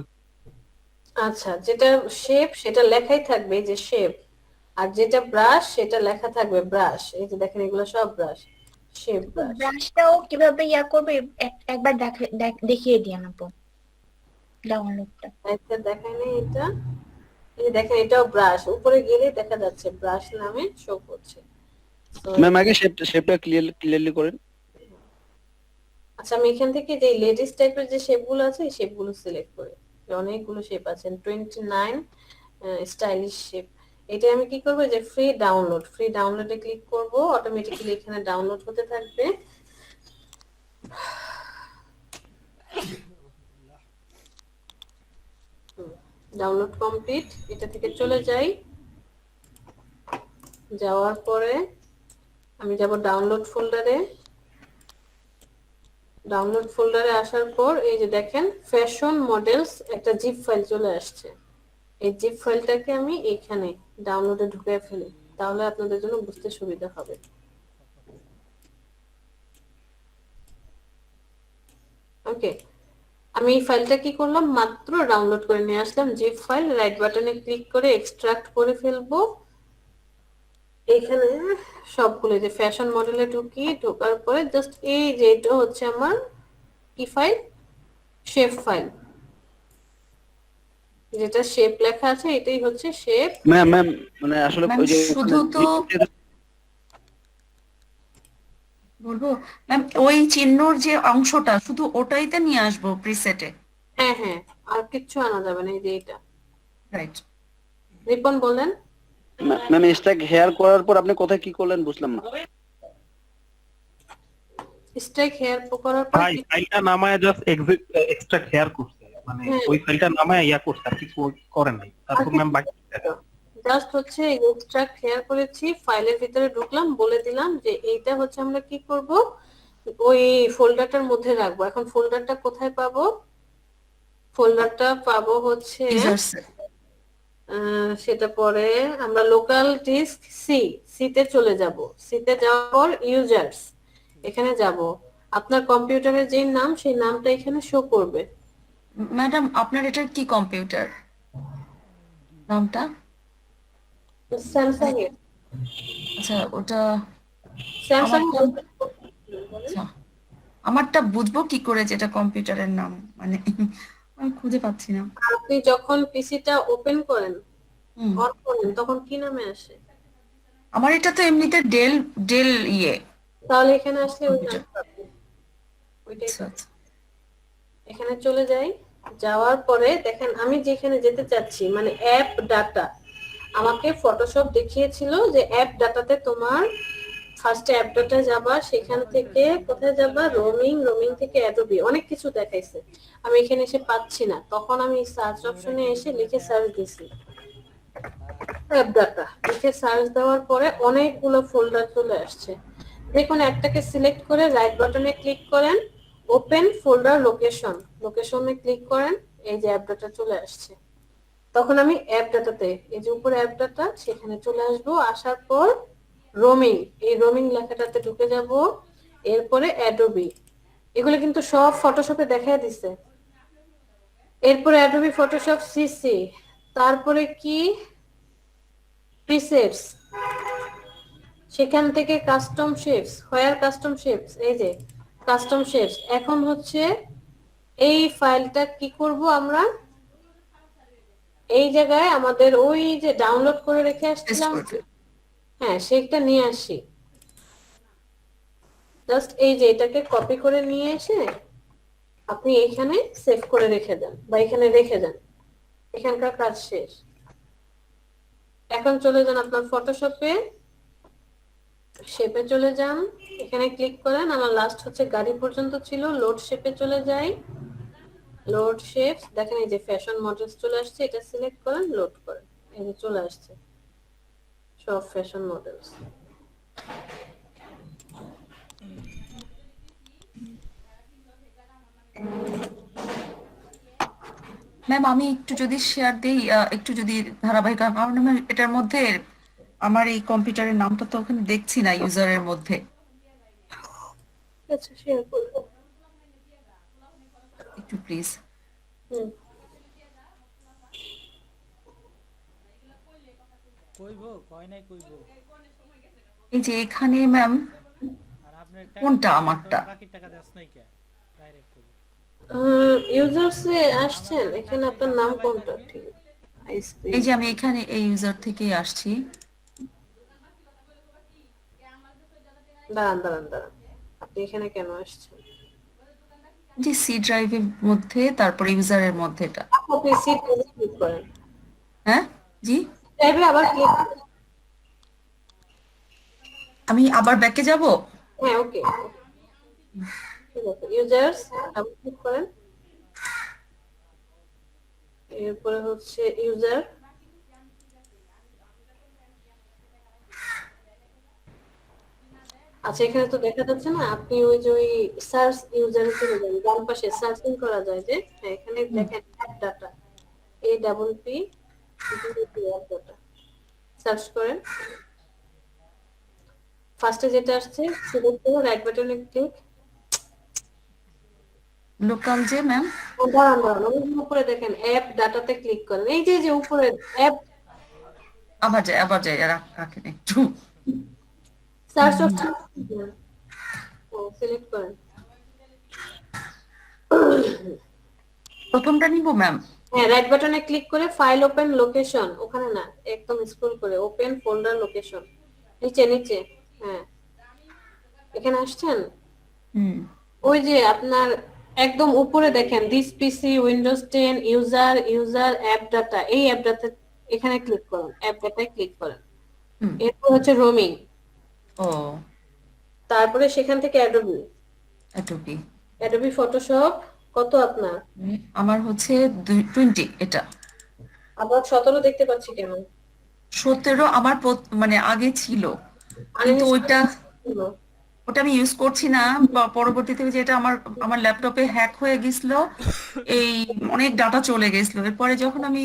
আচ্ছা যেটা শেপ সেটা লেখাই থাকবে এই যে শেপ, আর যেটা ব্রাশ সেটা লেখা থাকবে ব্রাশ। এই যে দেখেন এগুলো সব ব্রাশ, শেপ ব্রাশ। ব্রাশটাও কিভাবে করবে একবার দেখিয়ে দিন আপু ডাউনলোডটা। একটা দেখাই নেই এটা, এই যে দেখেন এটাও ব্রাশ, উপরে গেলে দেখা যাচ্ছে ব্রাশ নামে শো করছে। তো ম্যাম আগে শেপটা ক্লিয়ারলি করেন। আচ্ছা আমি এখান থেকে যে লেডিস টাইপের যে শেপগুলো আছে এই শেপগুলো সিলেক্ট করি, অনেকগুলো শেপ আছে 29 স্টাইলিশ শেপ। এটা আমি কি করব, যে ফ্রি ডাউনলোডে ক্লিক করব, অটোমেটিক্যালি এখানে ডাউনলোড হতে থাকবে। ডাউনলোড কমপ্লিট, এটা থেকে চলে যাই। যাওয়ার পরে আমি যাব ডাউনলোড ফোল্ডারে। ডাউনলোড ফোল্ডারে আসার পর এই যে দেখেন ফ্যাশন মডেলস একটা জিপ ফাইল চলে আসছে। এই জিপ ফাইলটাকে আমি এখানে ডাউনলোডে ঢুকিয়ে ফেলি, তাহলে আপনাদের জন্য বুঝতে সুবিধা হবে। ওকে, আমি এই ফাইলটা কি করলাম, মাত্র ডাউনলোড করে নিয়ে আসলাম। জিপ ফাইল, রাইট বাটনে ক্লিক করে এক্সট্রাক্ট করে ফেলবো। এখানে সবগুলো যে ফ্যাশন মডেলে ঢোকার পরে জাস্ট এই যে এটা হচ্ছে আমার কি ফাইল, শেপ ফাইল, যেটা শেপ লেখা আছে এটাই হচ্ছে শেপ। ম্যাম মানে আসলে ম্যাম ওই যে শুধু তো বলবো ম্যাম ওই চিহ্নর যে অংশটা শুধু ওটাইতে নিয়ে আসবো প্রিসেটে। হ্যাঁ হ্যাঁ, আর কিচ্ছু আনা যাবে না, এই যে এটা। রাইট। রিপন বলেন। ম্যাম স্ট্যাক হেয়ার করার পর আপনি কোথায় কি করলেন বুঝলাম না। স্ট্রাইক হেয়ার করার পর ভাই ফাইলটা নামায় জাস্ট এক্সট্রাক্ট হেয়ার করছে, মানে হ্যাঁ। ওই ফাইলটা নামায় ইয়া করছে আর কিছু করেন নাই। তারপর ম্যাম বাকি জাস্ট হচ্ছে এক্সট্রাক্ট হেয়ার করেছি, ফাইলের ভিতরে ঢুকলাম, বলে দিলাম যে এইটা হচ্ছে আমরা কি করব, ওই ফোল্ডারটার মধ্যে রাখবো। এখন ফোল্ডারটা কোথায় পাবো? ফোল্ডারটা পাবো হচ্ছে ইউজার্স সেটা পরে আমরা লোকাল ডিস্ক সিতে চলে যাব। সিতে যাওয়ার পর ইউজার্স এখানে যাব। আপনার কম্পিউটারের যে নাম সেই নামটা এখানে শো করবে। ম্যাডাম আপনার এটা কি কম্পিউটার নামটা? স্যামসাং এর। আচ্ছা ওটা স্যামসাং আচ্ছা আমারটা বুঝবো কি করে যেটা কম্পিউটারের নাম, মানে আমি খুঁজে পাচ্ছি না। আপনি যখন পিসিটা ওপেন করেন হুম। অন করেন তখন কি নামে আসে? আমার এটা তো এমনিতে ডেল ডেল ইয়ে। তাহলে এখানে আসলে ওই কম্পিউটার। নামটা পাবেন। ওইটাই আচ্ছা পাবেন। আচ্ছা। এখানে চলে যাই। যাওয়ার পরে দেখেন আমি যেখানে যেতে চাচ্ছি মানে অ্যাপ ডাটা, আমাকে ফটোশপ দেখিয়েছিল যে অ্যাপ ডাটাতে তোমার ফার্স্টে অ্যাপ ডাটা যাবা, সেখান থেকে কোথায় যাবা, রোমিং থেকে অ্যাডোবি, অনেক কিছু দেখাইছে। আমি এখানে এসে পাচ্ছি না, তখন আমি সার্চ অপশনে এসে লিখে সার্চ দিছি অ্যাপ ডাটা, লিখে সার্চ দেওয়ার পরে অনেকগুলো ফোল্ডার চলে আসছে। দেখুন একটাকে সিলেক্ট করে রাইট বাটনে ক্লিক করেন, ওপেন ফোল্ডার লোকেশনে ক্লিক করেন, এই যে অ্যাপ ডাটা চলে আসছে। তখন আমি অ্যাপ ডাটাতে, এই যে উপরে অ্যাপ ডাটা সেখানে চলে আসবো। আসার পর রোমিং, এই রোমিং লেখাটাতে ঢুকে যাব। এরপরে অ্যাডোবি, এগুলো কিন্তু সব ফটোশপে দেখায় দিছে। এরপরে অ্যাডোবি ফটোশপ সিসি, তারপরে কি প্রিসেটস, সেখান থেকে কাস্টম শেপস, হোয়ার কাস্টম শেপস, এই যে কাস্টম শেপস। এখন হচ্ছে এই ফাইলটা কি করব আমরা, এই জায়গায় আমাদের ওই যে ডাউনলোড করে রেখে আসছিলাম, হ্যাঁ সেইটা নিয়ে আসি। জাস্ট এই যে এটাকে কপি করে নিয়ে এসে আপনি এখানে সেভ করে রেখে দেন বা এখানে রেখে দেন, এখানকার কাজ শেষ। এখন চলে যান আপনার ফটোশপে, শেপে চলে যান, এখানে ক্লিক করেন। আমার লাস্ট হচ্ছে গাড়ি পর্যন্ত ছিল, লোড শেপে চলে যাই, লোড শেপস, দেখেন এই যে ফ্যাশন মডেলস চলে আসছে, এটা সিলেক্ট করেন, লোড করেন, এই যে চলে আসছে সব ফ্যাশন মডেলস। ম্যাম আমি একটু যদি শেয়ার দিই, একটু যদি ধারাবাহিক, কারণ আমার এটার মধ্যে আমার এই কম্পিউটারের নামটা তো ওখানে দেখছি না ইউজারের মধ্যে। আচ্ছা শেয়ার করব। একটু প্লিজ। কইবো কয় নাই কইবো। এই যে এখানে ম্যাম আর আপনার কোনটা আমারটা? বাকি টাকা দেস নাই কে ডাইরেক্ট কইবো। ইউজার্সে আসছেন, এখানে আপনার নাম কোনটা ঠিক? এই যে আমি এখানে এই ইউজার থেকেই আসছি। দাঁড়ান, আপনি এখানে কেন আসছেন? যে সি ড্রাইভের মধ্যে, তারপর ইউজারের মধ্যে এটা। আপনি সি ড্রাইভে ক্লিক করেন, হ্যাঁ জি, ড্রাইভে আবার ক্লিক করেন। আমি আবার ব্যাকে যাব। হ্যাঁ ওকে, ঠিক আছে। ইউজার্স ডাবল ক্লিক করেন, এরপরে হচ্ছে ইউজার, আচ্ছা এখানে তো দেখা যাচ্ছে না, আপনি ওই যে ওই সার্চ ইউজারে চলে যান, ডান পাশে সার্চিং করা যায় যে, হ্যাঁ এখানে দেখেন অ্যাপ ডাটা, এ double P app data, search করেন। ফার্স্টে যেটা আসছে সিলেক্ট করে রাইট বাটনে ক্লিক, লোকাল যে ম্যাম, দাঁড়ান ওই উপরে দেখেন অ্যাপ ডাটাতে ক্লিক করেন, এই যে উপরে অ্যাপ আবার যাই রাখেন একটু। সার্চ অপশন সিলেক্ট করেন। প্রথমটা নিব ম্যাম। হ্যাঁ রাইট বাটনে ক্লিক করে ফাইল ওপেন লোকেশন, ওখানে না একদম স্ক্রল করে ওপেন ফোল্ডার লোকেশন, নিচে হ্যাঁ এখানে আসছেন। ওই যে আপনার একদম উপরে দেখেন this PC Windows 10 user app data, এই অ্যাপ ডাটা এখানে ক্লিক করুন, অ্যাপ ডাটায় ক্লিক করেন। এরপর হচ্ছে রোমিং, ও তারপরে সেখান থেকে অ্যাডোবি ফটোশপ। কত আপনার? আমার হচ্ছে 20 এটা। আবার 17 দেখতে পাচ্ছি কেন? 17 আমার মানে আগে ছিল, কিন্তু ওটা আমি ইউজ করছি না, বা পরবর্তীতে যেটা আমার আমার ল্যাপটপে হ্যাক হয়ে গেছিল, এই অনেক ডাটা চলে গেছিল, এরপরে যখন আমি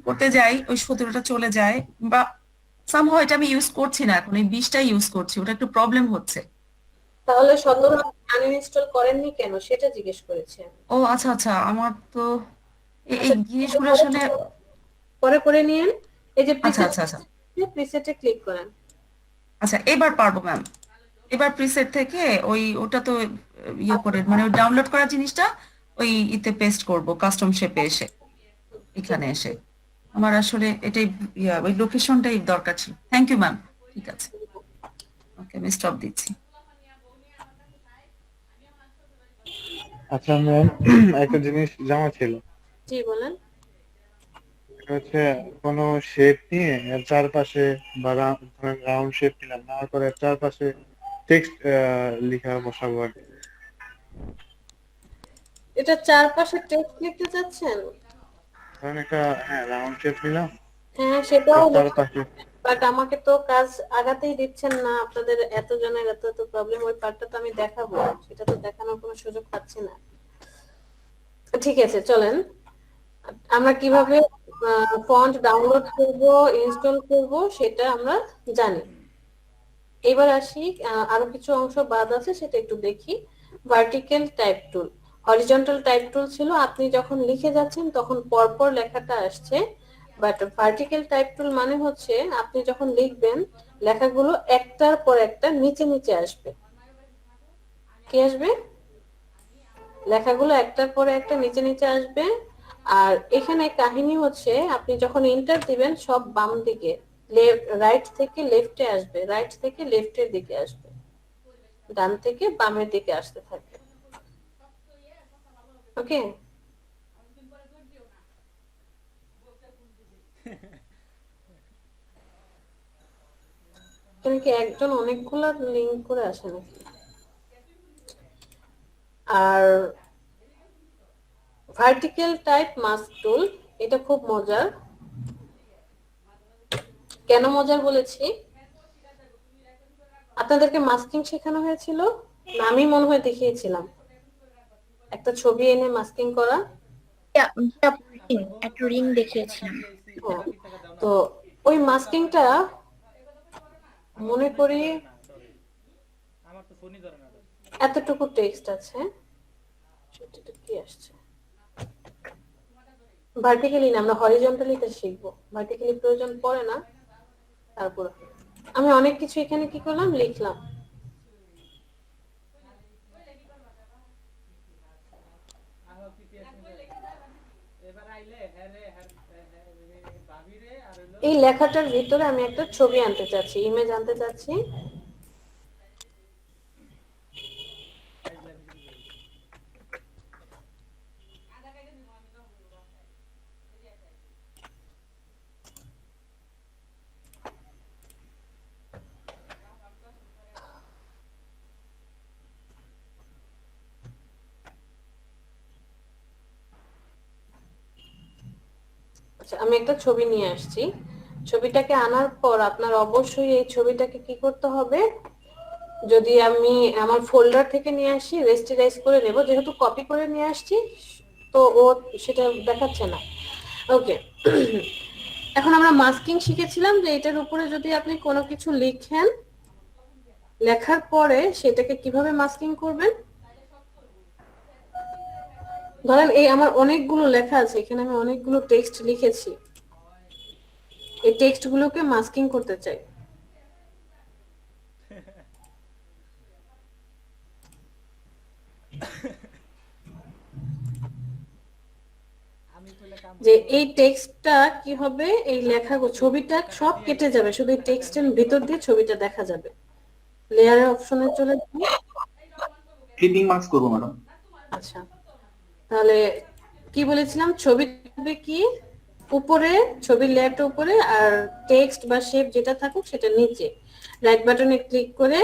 করতে যাই ওই 17টা চলে যায়, বা সামহাও এটা আমি ইউজ করছি না, এখন এই 20টাই ইউজ করছি, ওটা একটু প্রবলেম হচ্ছে। তাহলে 17 আনইনস্টল করেননি কেন সেটা জিজ্ঞেস করেছি আমি। ও আচ্ছা আচ্ছা, আমার তো এই জিনিসগুলো আসলে পরে করে নিয়েন। এই যে আচ্ছা আচ্ছা আচ্ছা প্রিসেটে ক্লিক করেন। আচ্ছা, এবার পারবো ম্যাম। এবার প্রিসেট থেকে ওটা তো ইয়ে করে মানে ডাউনলোড করা জিনিসটা ওই ইতে পেস্ট করব কাস্টম শেপে এসে, এখানে এসে। আমার আসলে এটাই ওই লোকেশনটাই দরকার ছিল। থ্যাংক ইউ ম্যাম, ঠিক আছে, ওকে আমি স্টপ দিচ্ছি। আচ্ছা ম্যাম, একটা জিনিস জানা ছিল, জি বলেন। এটা হচ্ছে কোনো শেপ নিয়ে এর চারপাশে বা রাউন্ড শেপ নিলাম, নেওয়ার পরে এর চারপাশে টেক্সট লিখা বসাবো আর কি। এটা চারপাশে টেক্সট লিখতে চাচ্ছেন? ধরেন একটা রাউন্ড শেপ নিলাম, হ্যাঁ সেটাও তার চারপাশে বাট আমাকে তো কাজ আগাতেই দিচ্ছেন না, আপনাদের এতজনের এত এত প্রবলেম, ওই পার্টটা তো আমি দেখাবো, সেটা তো দেখানোর কোনো সুযোগ পাচ্ছি না। ঠিক আছে চলেন, আমরা কিভাবে ফন্ট ডাউনলোড করব ইনস্টল করব সেটা আমরা জানি। এবার আসি, আরো কিছু অংশ বাদ আছে সেটা একটু দেখি। ভার্টিক্যাল টাইপ টুল, হরিজন্টাল টাইপ টুল ছিল আপনি যখন লিখে যাচ্ছেন তখন পরপর লেখাটা আসছে, বাট ভার্টিক্যাল টাইপ টুল মানে হচ্ছে আপনি যখন লিখবেন লেখাগুলো একটার পর একটা নিচে নিচে আসবে। কি আসবে? লেখাগুলো একটার পরে একটা নিচে নিচে আসবে। আর এখানে কাহিনী হচ্ছে আপনি যখন এন্টার দিবেন সব বাম দিকে, রাইট থেকে লেফটে আসবে, রাইট থেকে লেফটের দিকে আসবে, ডান থেকে বামের দিকে আসতে থাকবে। ওকে, এখানে কি একজন অনেকগুলো লিংক করে আসে নাকি? আর ভার্টিক্যাল টাইপ মাস্ক টুল, এটা খুব মজার। কেন মজার বলেছি, আপনাদেরকে মাস্কিং শেখানো হয়েছিল না? আমি মনে হয় দেখিয়েছিলাম একটা ছবি এনে মাস্কিং করা। একটা রিং দেখিয়েছিলাম। তো ওই মাস্কিংটা মনে করি এতটুকু টেক্সট আছে, সেটা কি আসছে ভার্টিক্যালি না, আমরা হরিজন্টালিতে শিখবো, ভার্টিক্যালি প্রয়োজন পড়ে না। তারপর আমি অনেক কিছু এখানে কি করলাম, লিখলাম। এই লেখাটার ভিতরে আমি একটা ছবি আনতে চাচ্ছি, ইমেজ আনতে চাচ্ছি। আচ্ছা আমি একটা ছবি নিয়ে আসছি, ছবিটাকে আনার পর আপনার অবশ্যই এই ছবিটাকে কি করতে হবে, যদি আমি আমার ফোল্ডার থেকে নিয়ে আসি রেস্টিরাইজ করে নেব, যেহেতু কপি করে নিয়ে আসছি তো ও সেটা দেখাচ্ছে না। ওকে, এখন আমরা মাস্কিং শিখেছিলাম যে এটার উপরে যদি আপনি কোনো কিছু লিখেন, লেখার পরে সেটাকে কিভাবে মাস্কিং করবেন। ধরেন এই আমার অনেকগুলো লেখা আছে, এখানে আমি অনেকগুলো টেক্সট লিখেছি, এই টেক্সট গুলোকে মাস্কিং করতে চাই। যে এই টেক্সটটা কি হবে, এই লেখা ছবিটা সব কেটে যাবে, শুধু এই টেক্সটের ভিতর দিয়ে ছবিটা দেখা যাবে। লেয়ারের অপশনে চলে যাবে, ক্লিপিং মার্কস করবো ম্যাডাম। আচ্ছা তাহলে কি বলেছিলাম, ছবি থাকবে কি উপরে, ছবির লেয়ারটা উপরে, আর টেক্সট বা শেপ যেটা থাকুক সেটা নিচে। রাইট বাটনে ক্লিক করে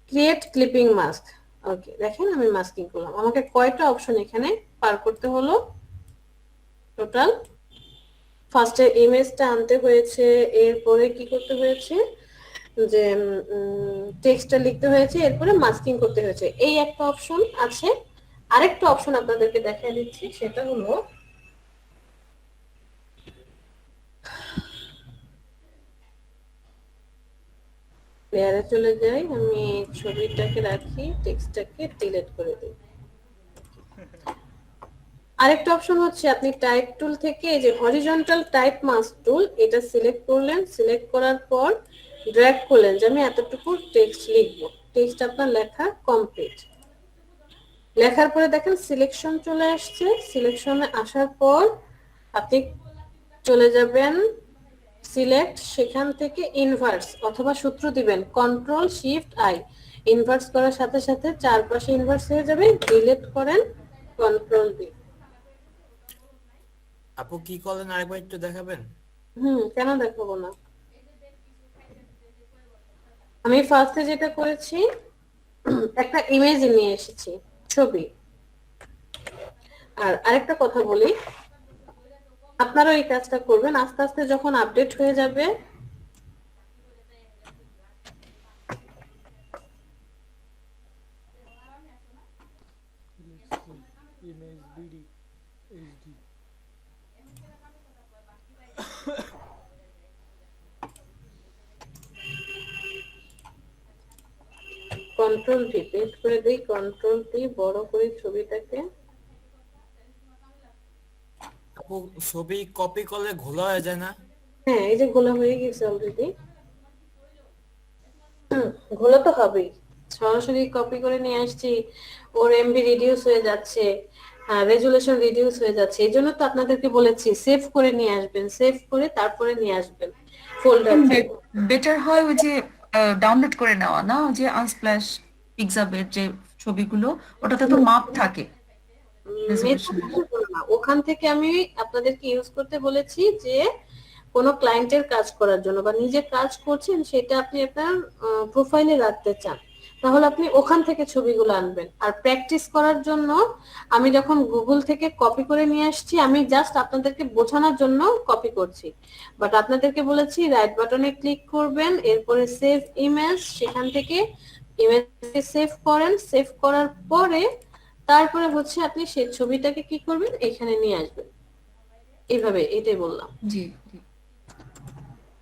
ক্রিয়েট ক্লিপিং মাস্ক। ওকে দেখেন আমি মাস্কিং করলাম, আমাকে কয়টা অপশন এখানে পার করতে হলো টোটাল। ফার্স্টে ইমেজটা আনতে হয়েছে, এরপরে কি করতে হয়েছে, যে টেক্সটটা লিখতে হয়েছে, এরপরে মাস্কিং করতে হয়েছে, এই একটা অপশন আছে। আরেকটা অপশন আপনাদেরকে দেখাই দিচ্ছি, সেটা হলো লেয়ারে চলে যাই, আমি ছবিটাকে রাখি, টেক্সটটাকে ডিলিট করে দিই। আরেকটা অপশন হচ্ছে আপনি টাইপ টুল থেকে এই যে হরিজন্টাল টাইপ মাস্ক টুল, এটা সিলেক্ট করলেন, সিলেক্ট করার পর ড্র্যাগ করলেন যে আমি এতটুকু টেক্সট লিখবো, টেক্সট আপনার লেখা কমপ্লিট। লেখার পরে দেখেন সিলেকশন চলে আসছে, সিলেকশনে আসার পর আপনি চলে যাবেন সিলেক্ট, সেখান থেকে ইনভার্স অথবা সূত্র দিবেন কন্ট্রোল শিফট আই, ইনভার্স করার সাথে সাথে চারপাশে ইনভার্স হয়ে যাবে, ডিলিট করেন কন্ট্রোল ডি। আপু কি করলেন আরেকবার একটু দেখাবেন? কেন দেখাবো না, আমি ফার্স্টে যেটা করেছি একটা ইমেজ নিয়ে এসেছি, ছবি। আর আরেকটা কথা বলি, আপনারাও এই কাজটা করবেন, আস্তে আস্তে যখন আপডেট হয়ে যাবে image BD HD control D paste করে দিই, কন্ট্রোল ডি বড় করে ছবিটাকে। আপু ছবি কপি করলে ঘোলা হয়ে যায় না? হ্যাঁ, এই যে ঘোলা হয়ে গেছে অলরেডি, ঘোলা তো হবেই, সরাসরি কপি করে নিয়ে আসছি, ওর এমবি রিডিউস হয়ে যাচ্ছে, রেজুলেশন রিডিউস হয়ে যাচ্ছে। এই জন্য তো আপনাদেরকে বলেছি সেভ করে নিয়ে আসবেন, সেভ করে তারপরে নিয়ে আসবেন ফোল্ডার। বেটার হয় ওই যে ডাউনলোড করে নেওয়া না, ওই যে আনস্প্ল্যাশ পিক্সাবের যে ছবিগুলো, ওটাতে তো মাপ থাকে resolution এর। ওখান থেকে আমি আপনাদেরকে ইউজ করতে বলেছি যে কোন ক্লায়েন্টের কাজ করার জন্য বা নিজে কাজ করছেন সেটা আপনি আপনার প্রোফাইলে রাখতে চান, তাহলে আপনি ওখান থেকে ছবিগুলো আনবেন। আর প্র্যাকটিস করার জন্য আমি যখন গুগল থেকে কপি করে নিয়ে আসছি, আমি জাস্ট আপনাদেরকে বোঝানোর জন্য কপি করছি, বাট আপনাদেরকে বলেছি রাইট বাটনে ক্লিক করবেন, এরপরে সেভ ইমেজ, সেখান থেকে ইমেজকে সেভ করেন, সেভ করার পরে তারপরে হচ্ছে আপনি সেই ছবিটাকে কি করবেন, এখানে নিয়ে আসবেন, এইভাবে, এটাই বললাম। জি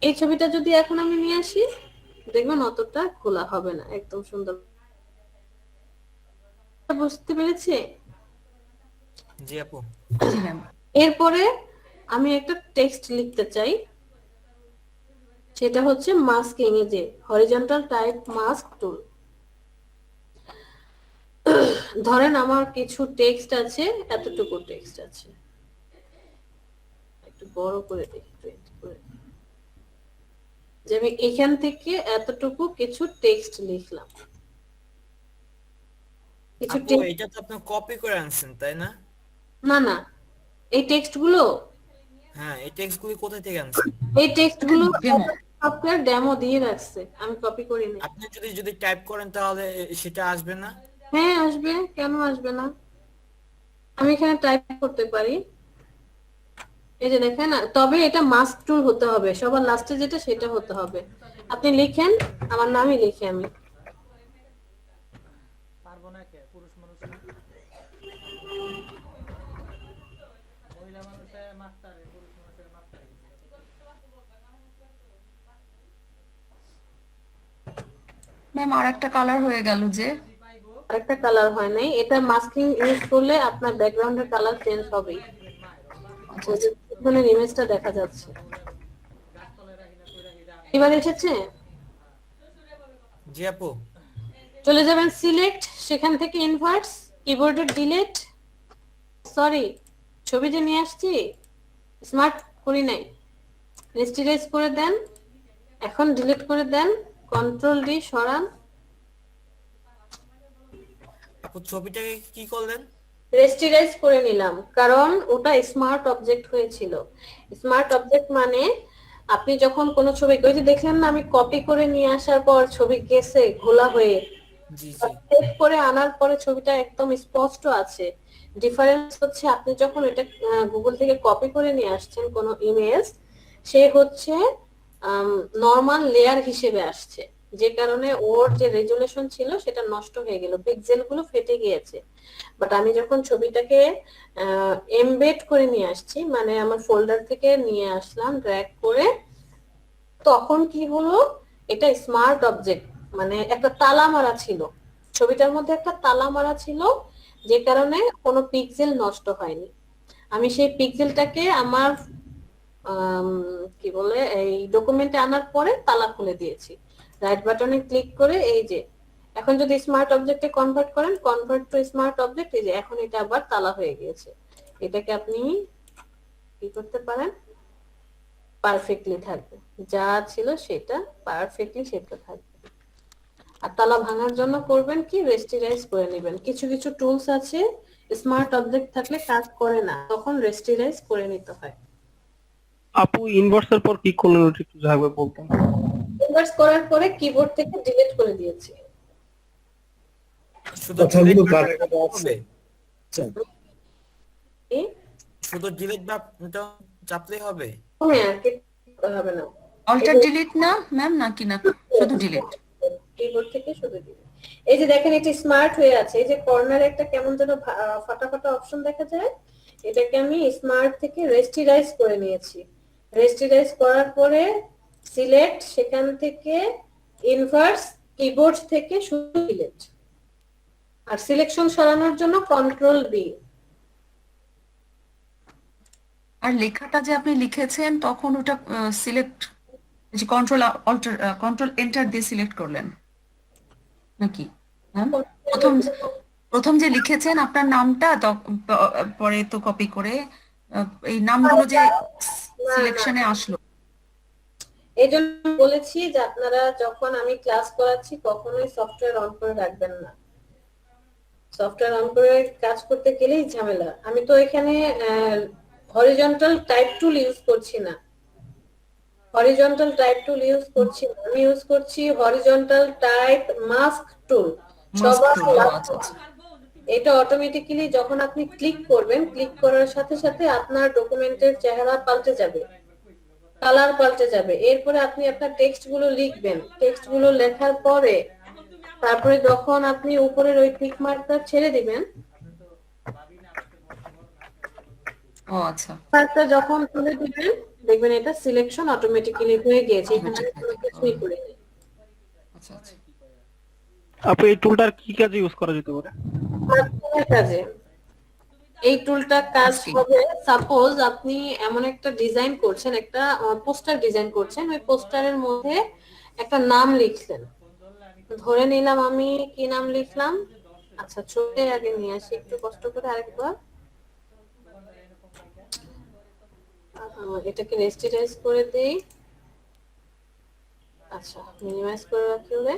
এই ছবিটা যদি এখন আমি নিয়ে আসি, দেখবেন অতটা খোলা হবে না, একদম সুন্দর। বুঝতে পেরেছি? জি আপু। জি ম্যাম। এরপরে আমি একটা টেক্সট লিখতে চাই, সেটা হচ্ছে মাস্কিং, এ যে হরিজন্টাল টাইপ মাস্ক টুল। ধরেন আমার কিছু টেক্সট আছে, এতটুকু টেক্সট আছে, একটু বড় করে দেখি, যে আমি এখান থেকে এতটুকু কিছু টেক্সট লিখলাম, কিছু আপু এটা তো আপনি কপি করে আনছেন তাই না? না না, এই টেক্সট গুলো, হ্যাঁ এই টেক্সটগুলি কোথা থেকে আনছেন? এই টেক্সট গুলো Demo। সফটওয়্যার ডেমো দিয়ে রাখছে, আমি কপি করিনি। আপনি যদি টাইপ করেন তাহলে সেটা আসবে না? হ্যাঁ আসবে, কেন আসবে না, আমি এখানে টাইপ করতে পারি, এই যে দেখেন না, তবে এটা মাস্ক টুল হতে হবে, সবার লাস্টে যেটা সেটা হতে হবে। আপনি লিখেন, আমার নামই লিখি আমি, পারবো না কে, পুরুষ মানুষ না, মহিলা মানুষে মাস্টারে, পুরুষ মানুষের মাস্টারে। ম্যাম আর একটা কালার হয়ে গেল যে, আরেকটা কালার হয় নাই, এটা মাস্কিং ইউজ করলে আপনার ব্যাকগ্রাউন্ডের কালার চেঞ্জ হবেই, ইমেজটা দেখা যাচ্ছে। এবার এসেছে? জি আপু। চলে যাবেন সিলেক্ট, সেখান থেকে ইনভার্স, কিবোর্ডের ডিলিট, সরি ছবি যে নিয়ে আসছি স্মার্ট করি নাই, রেস্টিরাইজ করে দেন, এখন ডিলিট করে দেন, কন্ট্রোল ডি সরান। আপু ছবিটাকে কি করলেন? রেস্টিরাইজ করে নিলাম, কারণ ওটা স্মার্ট অবজেক্ট হয়েছিল। স্মার্ট অবজেক্ট মানে আপনি যখন কোনো ছবি, ওই যে দেখলেন না আমি কপি করে নিয়ে আসার পর ছবি গেছে ঘোলা হয়ে, জি জি। সেভ করে আনার পরে ছবিটা একদম স্পষ্ট আছে। ডিফারেন্স হচ্ছে আপনি যখন এটা গুগল থেকে কপি করে নিয়ে আসছেন কোনো ইমেজ, সে হচ্ছে নর্মাল লেয়ার হিসেবে আসছে, যে কারণে ওর যে রেজুলেশন ছিল সেটা নষ্ট হয়ে গেল, পিক্সেল গুলো ফেটে গিয়েছে। বাট আমি যখন ছবিটাকে এমবেড করে নিয়ে আসছি, মানে আমার ফোল্ডার থেকে নিয়ে আসলাম ড্র্যাগ করে, তখন কি হলো, এটা স্মার্ট অবজেক্ট, মানে একটা তালা মারা ছিল, ছবিটার মধ্যে একটা তালা মারা ছিল, যে কারণে কোনো পিক্সেল নষ্ট হয়নি। আমি সেই পিক্সেলটাকে আমার কি বলে এই ডকুমেন্টে আনার পরে তালা খুলে দিয়েছি, রাইট বাটনে ক্লিক করে। এই যে এখন যদি স্মার্ট অবজেক্টে কনভার্ট করেন, কনভার্ট টু স্মার্ট অবজেক্ট, এই যে এখন এটা আবার তালা হয়ে গিয়েছে। এটাকে আপনি কি করতে পারেন, পারফেক্টলি থাকবে, যা ছিল সেটা পারফেক্টলি সেটা থাকবে। আর তালা ভাঙার জন্য করবেন কি, রেস্টিরাইজ করে নেবেন। কিছু কিছু টুলস আছে স্মার্ট অবজেক্ট থাকলে কাজ করে না, তখন রেস্টিরাইজ করে নিতে হয়। আপু ইনভার্সের পর কি করলেন ওটা একটু জানবে বলতেন। ইনভার্স করার পরে কিবোর্ড থেকে ডিলিট করে দিয়েছি। শুধু delete হবে? কি? শুধু ডিলিট বাটনটা চাপলেই হবে? হ্যাঁ, আর কিছু হবে না, অল্টার ডিলিট না ম্যাম, নাকি না শুধু ডিলিট? কিবোর্ড থেকে শুধু দিবেন। এই যে দেখেন এটা স্মার্ট হয়ে আছে, এই যে কর্নারে একটা কেমন যেন ফাটা ফাটা অপশন দেখা যায়, এটাকে আমি স্মার্ট থেকে রেস্টিরাইজ করে নিয়েছি। রেস্টিরাইজ করার পরে সিলেক্ট, সেখান থেকে ইনভার্স, কিবোর্ড থেকে শুধু সিলেক্ট। আর সিলেকশন সরানোর জন্য কন্ট্রোল বি। আর লেখাটা যে আপনি লিখেছেন তখন ওটা সিলেক্ট, যে কন্ট্রোল এন্টার দিয়ে সিলেক্ট করলেন নাকি ম্যাম? প্রথম যে লিখেছেন আপনার নামটা, পরে তো কপি করে এই নামগুলো যে সিলেকশনে আসলো। এই জন্য বলেছি যে আপনারা যখন আমি ক্লাস করাচ্ছি কখনোই সফটওয়্যার অন করে রাখবেন না। সফটওয়্যার অন করে কাজ করতে গেলেই ঝামেলা। আমি তো এখানে হরিজন্টাল টাইপ টুল ইউজ করছি না, হরিজন্টাল টাইপ টুল ইউজ করছি না, আমি ইউজ করছি হরিজন্টাল টাইপ মাস্ক টুল। এটা অটোমেটিক্যালি যখন আপনি ক্লিক করবেন, ক্লিক করার সাথে সাথে আপনার ডকুমেন্টের চেহারা পাল্টে যাবে, কালার পাল্টে যাবে। এরপরে আপনি আপনার টেক্সট গুলো লিখবেন, টেক্সট গুলো লেখার পরে তারপরে যখন আপনি উপরের ওই টিক মার্কটা ছেড়ে দিবেন, ও আচ্ছা, মার্কটা যখন তুলে দিবেন দেখবেন এটা সিলেকশন অটোমেটিক্যালি হয়ে গিয়েছে, এখানে কোনো কিছুই করিনি। আচ্ছা আচ্ছা। আপু এই টুলটার কি কাজে ইউজ করা যেতে পারে? কাজে এই টুলটা কাজ হবে, সাপোজ আপনি এমন একটা ডিজাইন করছেন, একটা পোস্টার ডিজাইন করছেন, ওই পোস্টারের মধ্যে একটা নাম লিখলেন, ধরে নিলাম আমি কি নাম লিখলাম, আচ্ছা ছবিটা আগে নিয়ে আসি একটু কষ্ট করে আরেকবার। এটাকে রেস্টিরাইজ করে দেই, আচ্ছা মিনিমাইজ করে রাখলে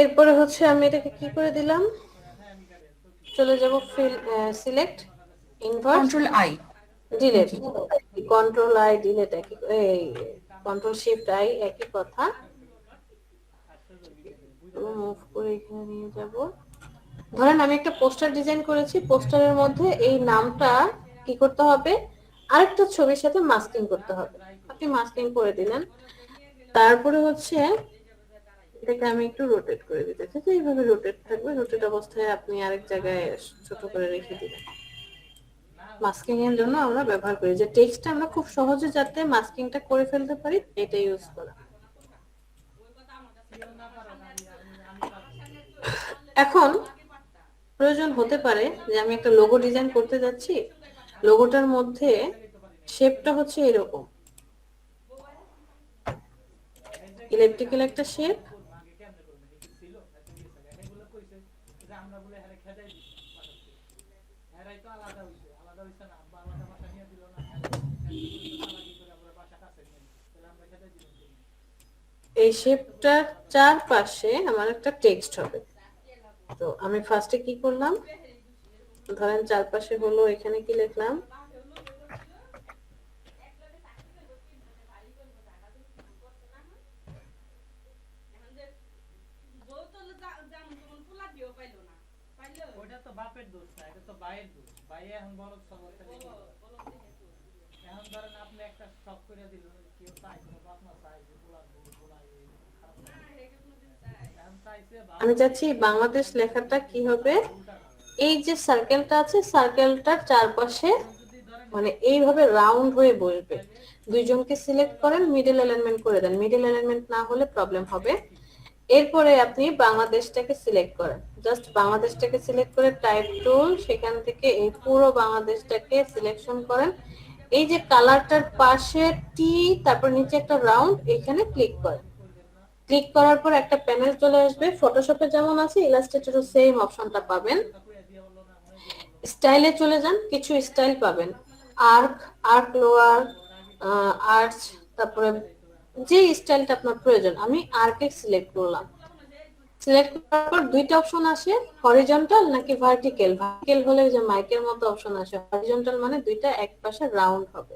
এরপরে হচ্ছে আমি এটাকে কি করে দিলাম, চলে যাব select, inverse, control I delete, control I delete, একই এই কন্ট্রোল শিফট আই একই কথা। মুভ করে এখানে নিয়ে যাব। ধরেন আমি একটা পোস্টার ডিজাইন করেছি, পোস্টারের মধ্যে এই নামটা কি করতে হবে, আরেকটা ছবির সাথে মাস্কিং করতে হবে। আপনি মাস্কিং করে দিলেন, তারপরে হচ্ছে এটাকে আমি একটু রোটেট করে দিতে চাই, এইভাবে রোটেট থাকবে। রোটেট অবস্থায় আপনি আরেক জায়গায় ছোট করে রেখে দিবেন। মাস্কিং এর জন্য আমরা ব্যবহার করি যে টেক্সটটা আমরা খুব সহজে যাতে মাস্কিংটা করে ফেলতে পারি, এটা ইউজ করা। এখন প্রয়োজন হতে পারে যে আমি একটা লোগো ডিজাইন করতে যাচ্ছি, লোগোটার মধ্যে শেপটা হচ্ছে এরকম, ইলেকট্রিক্যাল একটা শেপ। এই শেপটার চারপাশে আমার একটা টেক্সট হবে। তো আমি ফার্স্টে কি করলাম, ধরেন চারপাশে হলো, এখানে কি লিখলাম, ওটা তো বাপের দোষ না, এটা তো ভাইয়ের দোষ। ভাই এখন বড় সমস্যা নেই। এখন ধরেন আপনি একটা স্টপ করে দিলেন, কেউ চাই বাপ মা চাই যে গোলাপ গোলাই এখন চাইছে। আমি চাচ্ছি বাংলাদেশ লেখাটা কি হবে, এই যে সার্কেলটা আছে সার্কেলটার চারপাশে মানে এইভাবে রাউন্ড হয়ে বসবে। দুইজনকে সিলেক্ট করেন, মিডল অ্যালাইনমেন্ট করে দেন। মিডল অ্যালাইনমেন্ট না হলে প্রবলেম হবে। এরপরে আপনি বাংলাদেশটাকে সিলেক্ট করেন, জাস্ট বাংলাদেশটাকে সিলেক্ট করে টাইপ টুল, সেখান থেকে এই পুরো বাংলাদেশটাকে সিলেকশন করেন। এই যে কালারটার পাশে টি, তারপর নিচে একটা রাউন্ড, এখানে ক্লিক করেন। ক্লিক করার পর একটা প্যানেল চলে আসবে, ফটোশপে যেমন আছে ইলাস্ট্রেটরও সেম অপশনটা পাবেন। স্টাইলে চলে যান, কিছু স্টাইল পাবেন, আর্ক, আর্ক লোয়ার, আর্চ, তারপরে যে স্টাইলটা আপনার প্রয়োজন। আমি আর্কে সিলেক্ট করলাম। সিলেক্ট করার পর দুইটা অপশন আসে, হরিজন্টাল নাকি ভার্টিক্যাল। ভার্টিক্যাল হলে যে মাইকের মতো অপশন আসে, হরিজন্টাল মানে দুইটা এক পাশে রাউন্ড হবে।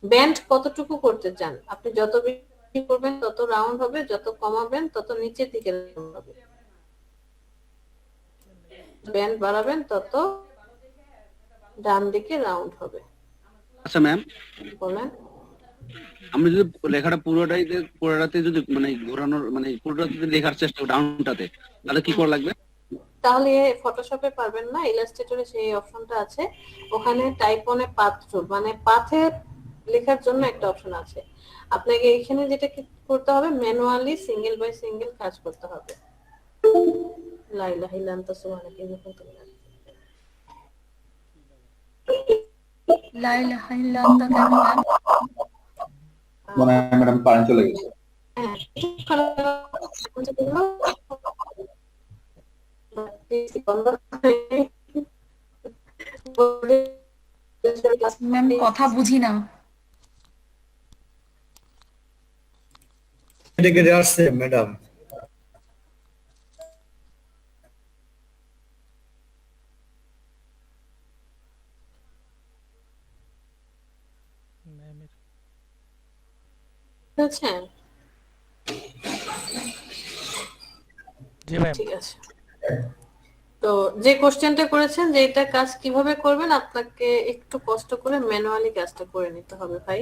ব্যান্ড কতটুকু করতে চান, আপনি যত বেশি করবেন তত রাউন্ড হবে, যত কমাবেন তত নিচের দিকে রাউন্ড হবে। ব্যান্ড বাড়াবেন তত ডান দিকে রাউন্ড হবে। আচ্ছা ম্যাম, বলেন। আমি যদি লেখাটা পুরোটাতে যদি মানে ঘোরানোর মানে পুরোটাতে লেখার চেষ্টা করি ডাউনটাতে, তাহলে কি করা লাগবে? তাহলে ফটোশপে পারবেন না, ইলাস্ট্রেটরে সেই অপশনটা আছে, ওখানে টাইপ অনে পাথ টুল মানে পাথে লেখার জন্য একটা অপশন আছে। আপনাকে এখানে যেটা করতে হবে, ম্যানুয়ালি সিঙ্গেল বাই সিঙ্গেল কাজ করতে হবে। লা ইলাহা ইল্লা আনতা সুবহানাকা ইন্নী কুনতু মিনাল লা ইলাহা ইল্লা আনতা কেন ম্যাম? মনে হয় ম্যাডাম কারেন্ট চলে গেছে। ম্যাম কথা বুঝি না। এদিকে আসছে ম্যাডাম। বুঝছেন? জি ম্যাম। ঠিক আছে। তো যে কোশ্চেনটা করেছেন যে এটা কাজ কিভাবে করবেন, আপনাকে একটু কষ্ট করে ম্যানুয়ালি কাজটা করে নিতে হবে ভাই।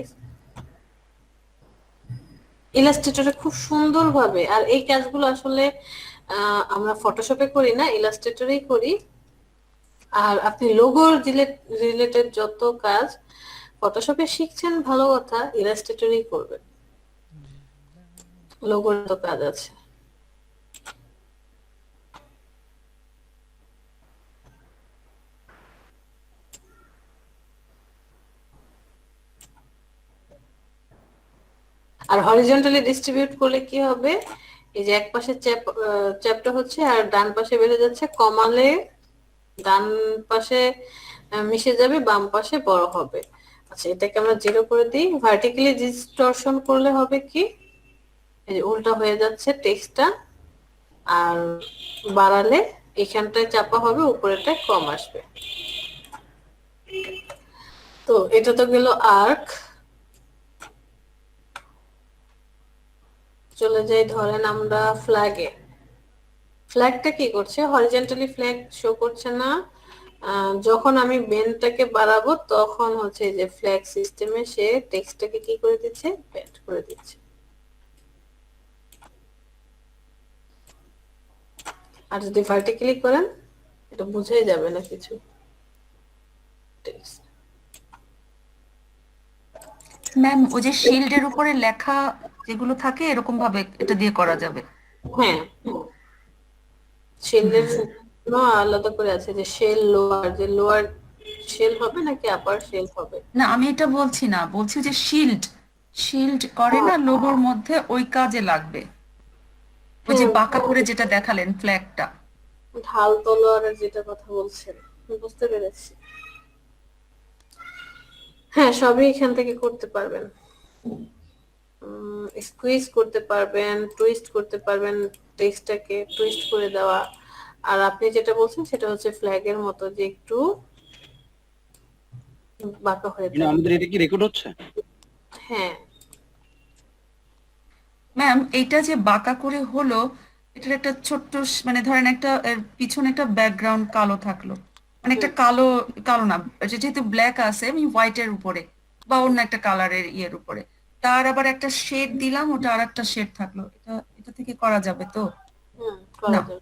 ইলাস্ট্রেটরে খুব সুন্দরভাবে, আর এই কাজগুলো আসলে আমরা ফটোশপে করি না, ইলাস্ট্রেটরেই করি। আর আপনি লোগো রিলেটেড যত কাজ ফটোশপে শিখছেন ভালো কথা, ইলাস্ট্রেটরেই করবেন। লোগোর তো কাজ আছে। আর হরিজন্টালি ডিস্ট্রিবিউট করলে কি হবে, এই যে এক পাশে চ্যাপটা হচ্ছে আর ডান পাশে বেড়ে যাচ্ছে, কমালে ডান পাশে মিশে যাবে, বাম পাশে বড় হবে। আচ্ছা, এটাকে আমরা 0 করে দিই। ভার্টিক্যালি ডিসটরশন করলে হবে কি, এই যে উল্টা হয়ে যাচ্ছে টেক্সটটা, আর বাড়ালে এখানটায় চাপা হবে, উপরেটায় কম আসবে। তো এটা তো গেল আর্ক। চলে যাই ধরেন আমরা ফ্ল্যাগে। ফ্ল্যাগটা কি করছে, হরিজন্টালি ফ্ল্যাগ শো করছে না, যখন আমি বেনটাকে বাড়াবো তখন হচ্ছে যে ফ্ল্যাগ সিস্টেমে সে টেক্সটটাকে কি করে দিচ্ছে, ব্যান্ড করে দিচ্ছে। আর যদি ভার্টিক্যালি করেন এটা বুঝাই যাবে না কিছু টেক্সট। ম্যাম ওই যে শিল্ডের উপরে লেখা যেগুলো থাকে এরকম ভাবে এটা দিয়ে করা যাবে। হ্যাঁ, শেলের জন্য আলাদা করে আছে যে শেল লোয়ার, যে লোয়ার শেল হবে নাকি আপার শেল হবে। না আমি এটা বলছি না, বলছি যে শিল্ড শিল্ড করে না লোগোর মধ্যে, ওই কাজে লাগবে। ওই যে বাঁকা করে যেটা দেখালেন ফ্ল্যাগটা। ঢাল তলোয়ারের যেটা কথা বলছেন বুঝতে পেরেছি। হ্যাঁ, সবই এখান থেকে করতে পারবেন। স্কুইজ করতে পারবেন, টুইস্ট করতে পারবেন, টেক্সটটাকে টুইস্ট করে দেওয়া। আর আপনি যেটা বলছেন সেটা হচ্ছে ফ্ল্যাগের মতো যে একটু বাঁকা হয়ে মানে থাকে। আমাদের এটা কি রেকর্ড হচ্ছে? হ্যাঁ, ম্যাম এইটা যে বাঁকা করে হলো, এটার একটা ছোট্ট মানে ধরেন একটা এর পিছনে একটা ব্যাকগ্রাউন্ড কালো থাকলো, মানে একটা কালো কালো না, যেহেতু ব্ল্যাক আছে আমি হোয়াইটের উপরে বা অন্য একটা কালারের ইয়ের উপরে তার আবার একটা শেড দিলাম, ওটা আর একটা শেড থাকলো, এটা এটা থেকে করা যাবে তো? করা না। যাবে।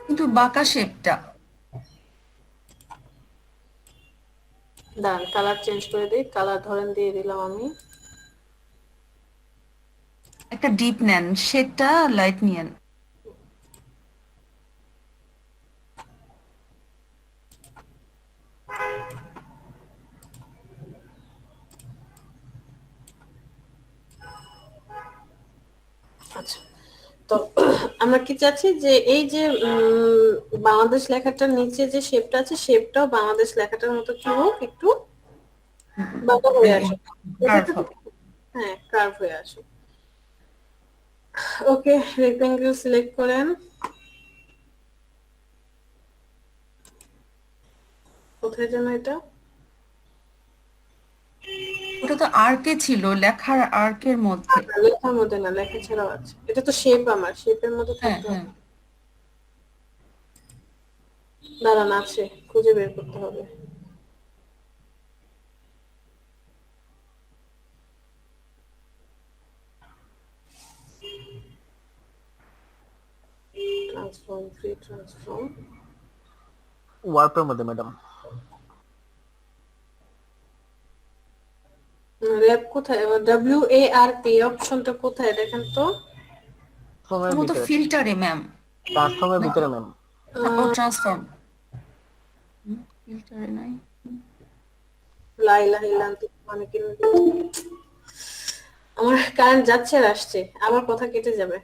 কিন্তু বাঁকা শেপটা দাঁড়ান কালার চেঞ্জ করে দিই, কালার ধরেন দিয়ে দিলাম আমি। একটা ডিপ নেন, শেডটা লাইট নিয়েন। আচ্ছা, তো আমরা কি চাচ্ছি যে এই যে বাংলাদেশ লেখাটার নিচে যে শেপটা আছে শেপটাও বাংলাদেশ লেখাটার মতো কি হোক, একটু বাঁকা হয়ে আসুক। হ্যাঁ, কার্ভ হয়ে আসুক। ওকে, রেক্টেঙ্গেল সিলেক্ট করেন। কোথায় যেন এটা? ওটা তো আর্কে ছিল, লেখার আর্কের মধ্যে। লেখার মধ্যে না, লেখা ছাড়াও আছে। এটা তো শেপ, আমার শেপের মধ্যে হ্যাঁ থাকতে হ্যাঁ, হবে। দাঁড়ান, আছে, খুঁজে বের করতে হবে। Transform, free transform. ওয়ার্পের মধ্যে ম্যাডাম। র্যাপ কোথায়? WARP অপশনটা কোথায় দেখেন তো? ট্রান্সফর্মের ও তো ভিতরে, ফিল্টারে ম্যাম। ট্রান্সফর্মের ভিতরে ম্যাম। ও ট্রান্সফর্ম ফিল্টারে নাই। লা ইলাহা ইল্লা আনতা সুবহানাকা ইন্নী কুনতু। আমার কারেন্ট যাচ্ছে আর আসছে, আমার কথা কেটে যাবে।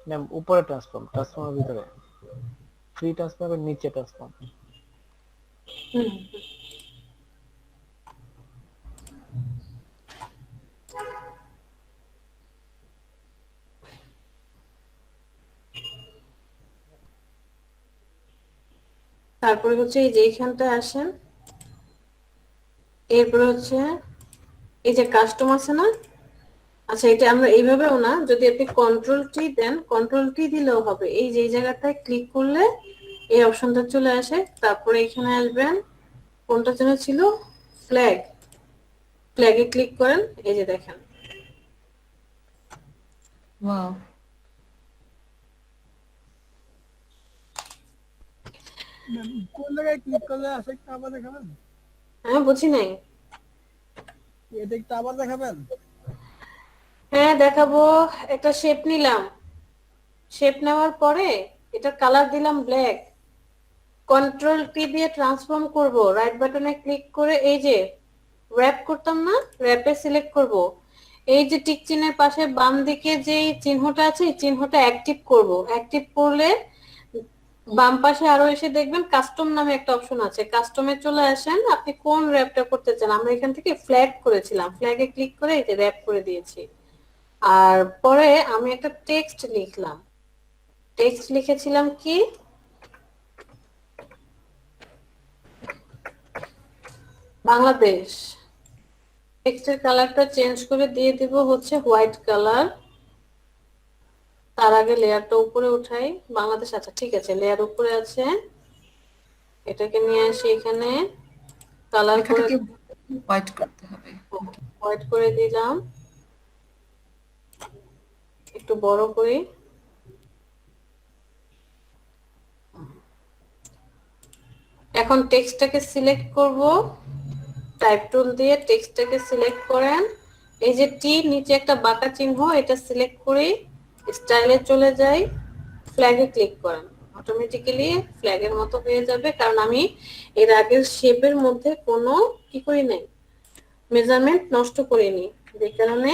ম্যাম উপরে ট্রান্সফর্ম, ট্রান্সফর্মের ভিতরে ফ্রি ট্রান্সফর্মের নিচে ট্রান্সফর্ম। তারপরে হচ্ছে এই যে এইখানটায় আসেন, এরপরে হচ্ছে এই যে কাস্টম আছে না? আচ্ছা, এটা আমরা এইভাবেও না, যদি আপনি কন্ট্রোল টি দেন, কন্ট্রোল টি দিলেও হবে। এই যে এই জায়গাটায় ক্লিক করলে এই অপশনটা চলে আসে। তারপরে এখানে আসবেন, কোনটা যেন ছিল, ফ্ল্যাগ, ফ্ল্যাগে ক্লিক করেন। এই যে দেখেন, ওয়াও, কোন জায়গায় ক্লিক করলে আসে একটা আবার দেখাবেন? হ্যাঁ বুঝি নাই। এটা একটু আবার দেখাবেন? হ্যাঁ দেখাবো। একটা শেপ নিলাম, শেপ নেওয়ার পরে এটা কালার দিলাম ব্ল্যাক, কন্ট্রোল টি দিয়ে ট্রান্সফর্ম করব, রাইট বাটনে ক্লিক করে এই যে র‍্যাপ করতাম না, র‍্যাপে সিলেক্ট করব। এই যে টিক চিহ্নের পাশে বাম দিকে যে চিহ্নটা আছে, এই চিহ্নটা অ্যাক্টিভ করব। অ্যাক্টিভ করলে বাম পাশে আরো এসে দেখবেন কাস্টম নামে একটা অপশন আছে, কাস্টমে চলে আসেন, আপনি কোন র‍্যাপটা করতে চান। আমরা এখান থেকে ফ্ল্যাগ করেছিলাম, ফ্ল্যাগে ক্লিক করে এই যে র‍্যাপ করে দিয়েছি। আর পরে আমি একটা টেক্সট লিখলাম, টেক্সট লিখেছিলাম কি, বাংলাদেশ। টেক্সটের কালারটা চেঞ্জ করে দিয়ে দিব হচ্ছে হোয়াইট কালার। তার আগে লেয়ারটা উপরে উঠাই। বাংলাদেশ, আচ্ছা ঠিক আছে, লেয়ার উপরে আছে, এটাকে নিয়ে আসি এখানে, কালার করে লেখাটাকে হোয়াইট করতে হবে। হোয়াইট করে দিলাম, একটু বড় করি। এখন টেক্সটটাকে সিলেক্ট করব, টাইপ টুল দিয়ে টেক্সটটাকে সিলেক্ট করেন। এই যে টি নিচে একটা বাঁকা চিহ্ন, এটা সিলেক্ট করে স্টাইলে চলে যাই, ফ্ল্যাগে ক্লিক করেন, অটোমেটিক্যালি ফ্ল্যাগের মতো হয়ে যাবে। কারণ আমি এর আগের শেপের মধ্যে কোনো কি করি নাই, মেজারমেন্ট নষ্ট করিনি, যে কারণে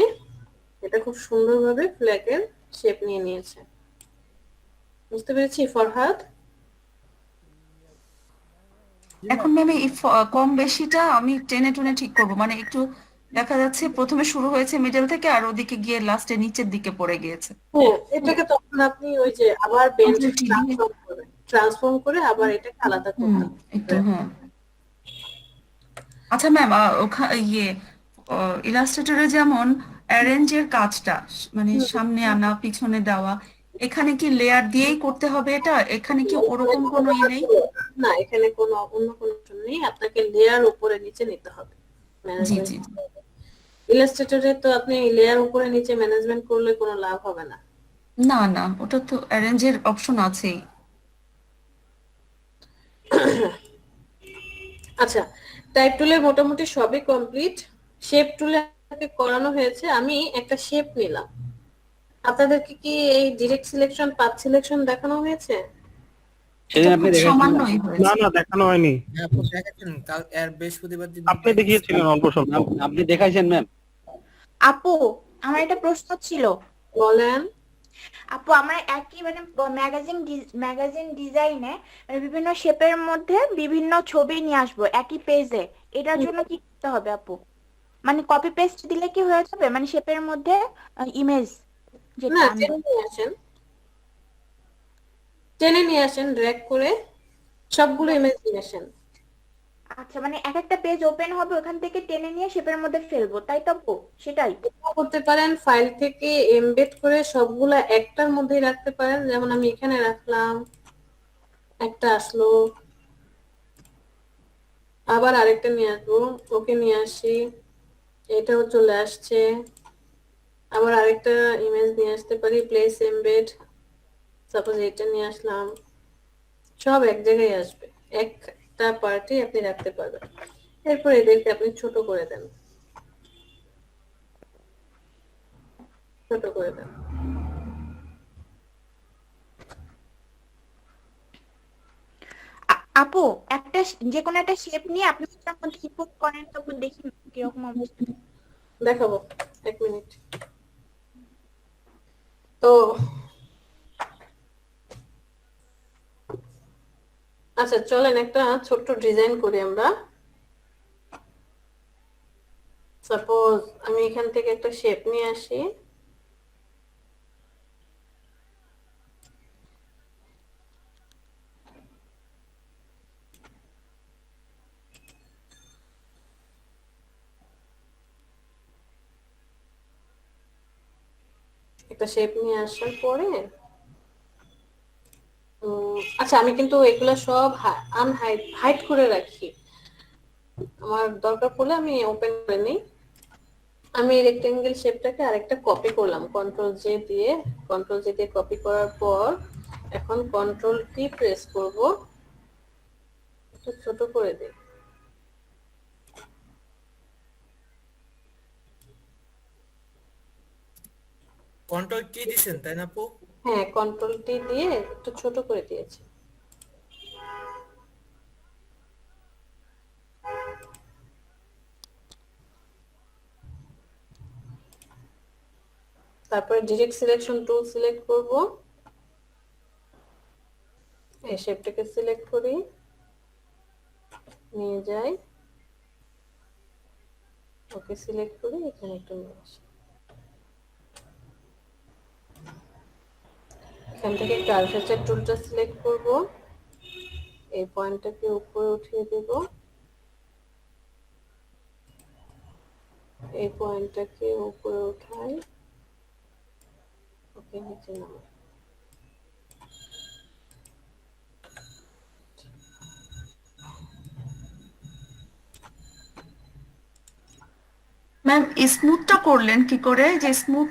এটা খুব সুন্দরভাবে ফ্ল্যাগের শেপ নিয়ে নিয়েছে। বুঝতে পেরেছি ফরহাদ? এখন ম্যাম এই কম বেশিটা আমি টেনে টুনে ঠিক করব, মানে একটু দেখা যাচ্ছে প্রথমে শুরু হয়েছে মিডল থেকে আর ওদিকে গিয়ে লাস্টে নিচের দিকে পড়ে গিয়েছে। হ্যাঁ, এটাকে তখন আপনি ওই যে আবার বেঞ্চ Control T দিয়ে। ট্রান্সফর্ম করে আবার এটাকে আলাদা করতে হবে। একটু হ্যাঁ। আচ্ছা ম্যাম, ইলাস্ট্রেটরে যেমন অ্যারেঞ্জের কাজটা মানে সামনে আনা পিছনে দেওয়া, এখানে কি লেয়ার দিয়েই করতে হবে এটা? এখানে কি ওরকম কোনো নেই? না, এখানে কোনো অন্য কোনো অপশন নেই, আপনাকে লেয়ার উপরে নিচে নিতে হবে। জি জি। ইলাস্ট্রেটরে তো আপনি লেয়ার উপরে নিচে ম্যানেজমেন্ট করলে কোনো লাভ হবে না। না না, ওটা তো অ্যারেঞ্জের অপশন আছেই। আচ্ছা, টাইপ টুলে মোটামুটি সবই কমপ্লিট। শেপ টুলে করানো হয়েছে, আমি একটা শেপ নিলাম। আপনাদেরকে কি এই ডিরেক্ট সিলেকশন, পাথ সিলেকশন দেখানো হয়েছে? সেদিন আপনি দেখাচ্ছেন না? সামান্যই হয়েছে। না না, দেখানো হয়নি। হ্যাঁ, আপু দেখাচ্ছেন কাল এর বৃহস্পতিবার দিন আপনি দেখিয়েছিলেন অল্প স্বল্প। আপনি দেখাইছেন ম্যাম? আপু আমার একটা প্রশ্ন ছিল। বলেন। আপু আমরা একই মানে ম্যাগাজিন ডিজাইনে বিভিন্ন শেপের মধ্যে বিভিন্ন ছবি নিয়ে আসবো একই পেজে, এটার জন্য কি করতে হবে আপু? মানে কপি পেস্ট দিলে কি হয়ে যাবে, মানে শেপের মধ্যে ইমেজ যেটা না, আনবো? টেনে নিয়ে আসেন, ড্র্যাগ করে সবগুলো ইমেজ নিয়ে আসেন। আচ্ছা, মানে এক একটা পেজ ওপেন হবে, ওখান থেকে টেনে নিয়ে শেপের মধ্যে ফেলবো, তাই তো আপু? সেটাই করতে পারেন, ফাইল থেকে এমবেড করে সবগুলা একটার মধ্যেই রাখতে পারেন। যেমন আমি এখানে রাখলাম, একটা আসলো, আবার আরেকটা নিয়ে আসবো, ওকে নিয়ে আসি, এটাও চলে আসছে, আবার আরেকটা ইমেজ নিয়ে আসতে পারি, প্লেস এমবেড, সাপোজ এটা নিয়ে আসলাম, সব এক জায়গায় আসবে, একটা পার্টি আপনি রাখতে পারবেন। এরপর এদেরকে আপনি ছোট করে দেন, ছোট করে দেন। আপু একটা যে কোনো একটা শেপ নিয়ে আপনি ওটার মধ্যে ইনপুট করেন, তখন দেখি কিরকম অবস্থা। দেখাবো, 1 মিনিট। তো আচ্ছা, চলেন একটা ছোট্ট ডিজাইন করি আমরা। সাপোজ আমি এখান থেকে একটা শেপ নিয়ে আসি, একটা শেপ নিয়ে আসার পরে আচ্ছা, আমি কিন্তু এগুলা সব হাইড করে রাখি, আমার দরকার পড়লে আমি ওপেন করে নিই। আমি রেক্টেঙ্গেল শেপটাকে আরেকটা কপি করলাম, কন্ট্রোল জে দিয়ে কপি করার পর এখন কন্ট্রোল টি প্রেস করব, একটু ছোট করে দিই। কন্ট্রোল টি দিছেন তাই না আপু? হ্যাঁ, কন্ট্রোল টি দিয়ে একটু ছোট করে দিয়েছি। তারপরে ডিরেক্ট সিলেকশন টুল সিলেক্ট করব, এই শেপটাকে সিলেক্ট করি, নিয়ে যাই, ওকে সিলেক্ট করি, এখানে একটু নিয়ে আসি, এখান থেকে কার্ভেচার টুলটা সিলেক্ট করব, এই পয়েন্টটাকে উপরে উঠিয়ে দেব, এই পয়েন্টটাকে উপরে উঠাই, ওকে নিচে নামাই। ম্যাম স্মুথটা করলেন কি করে, যে স্মুথ?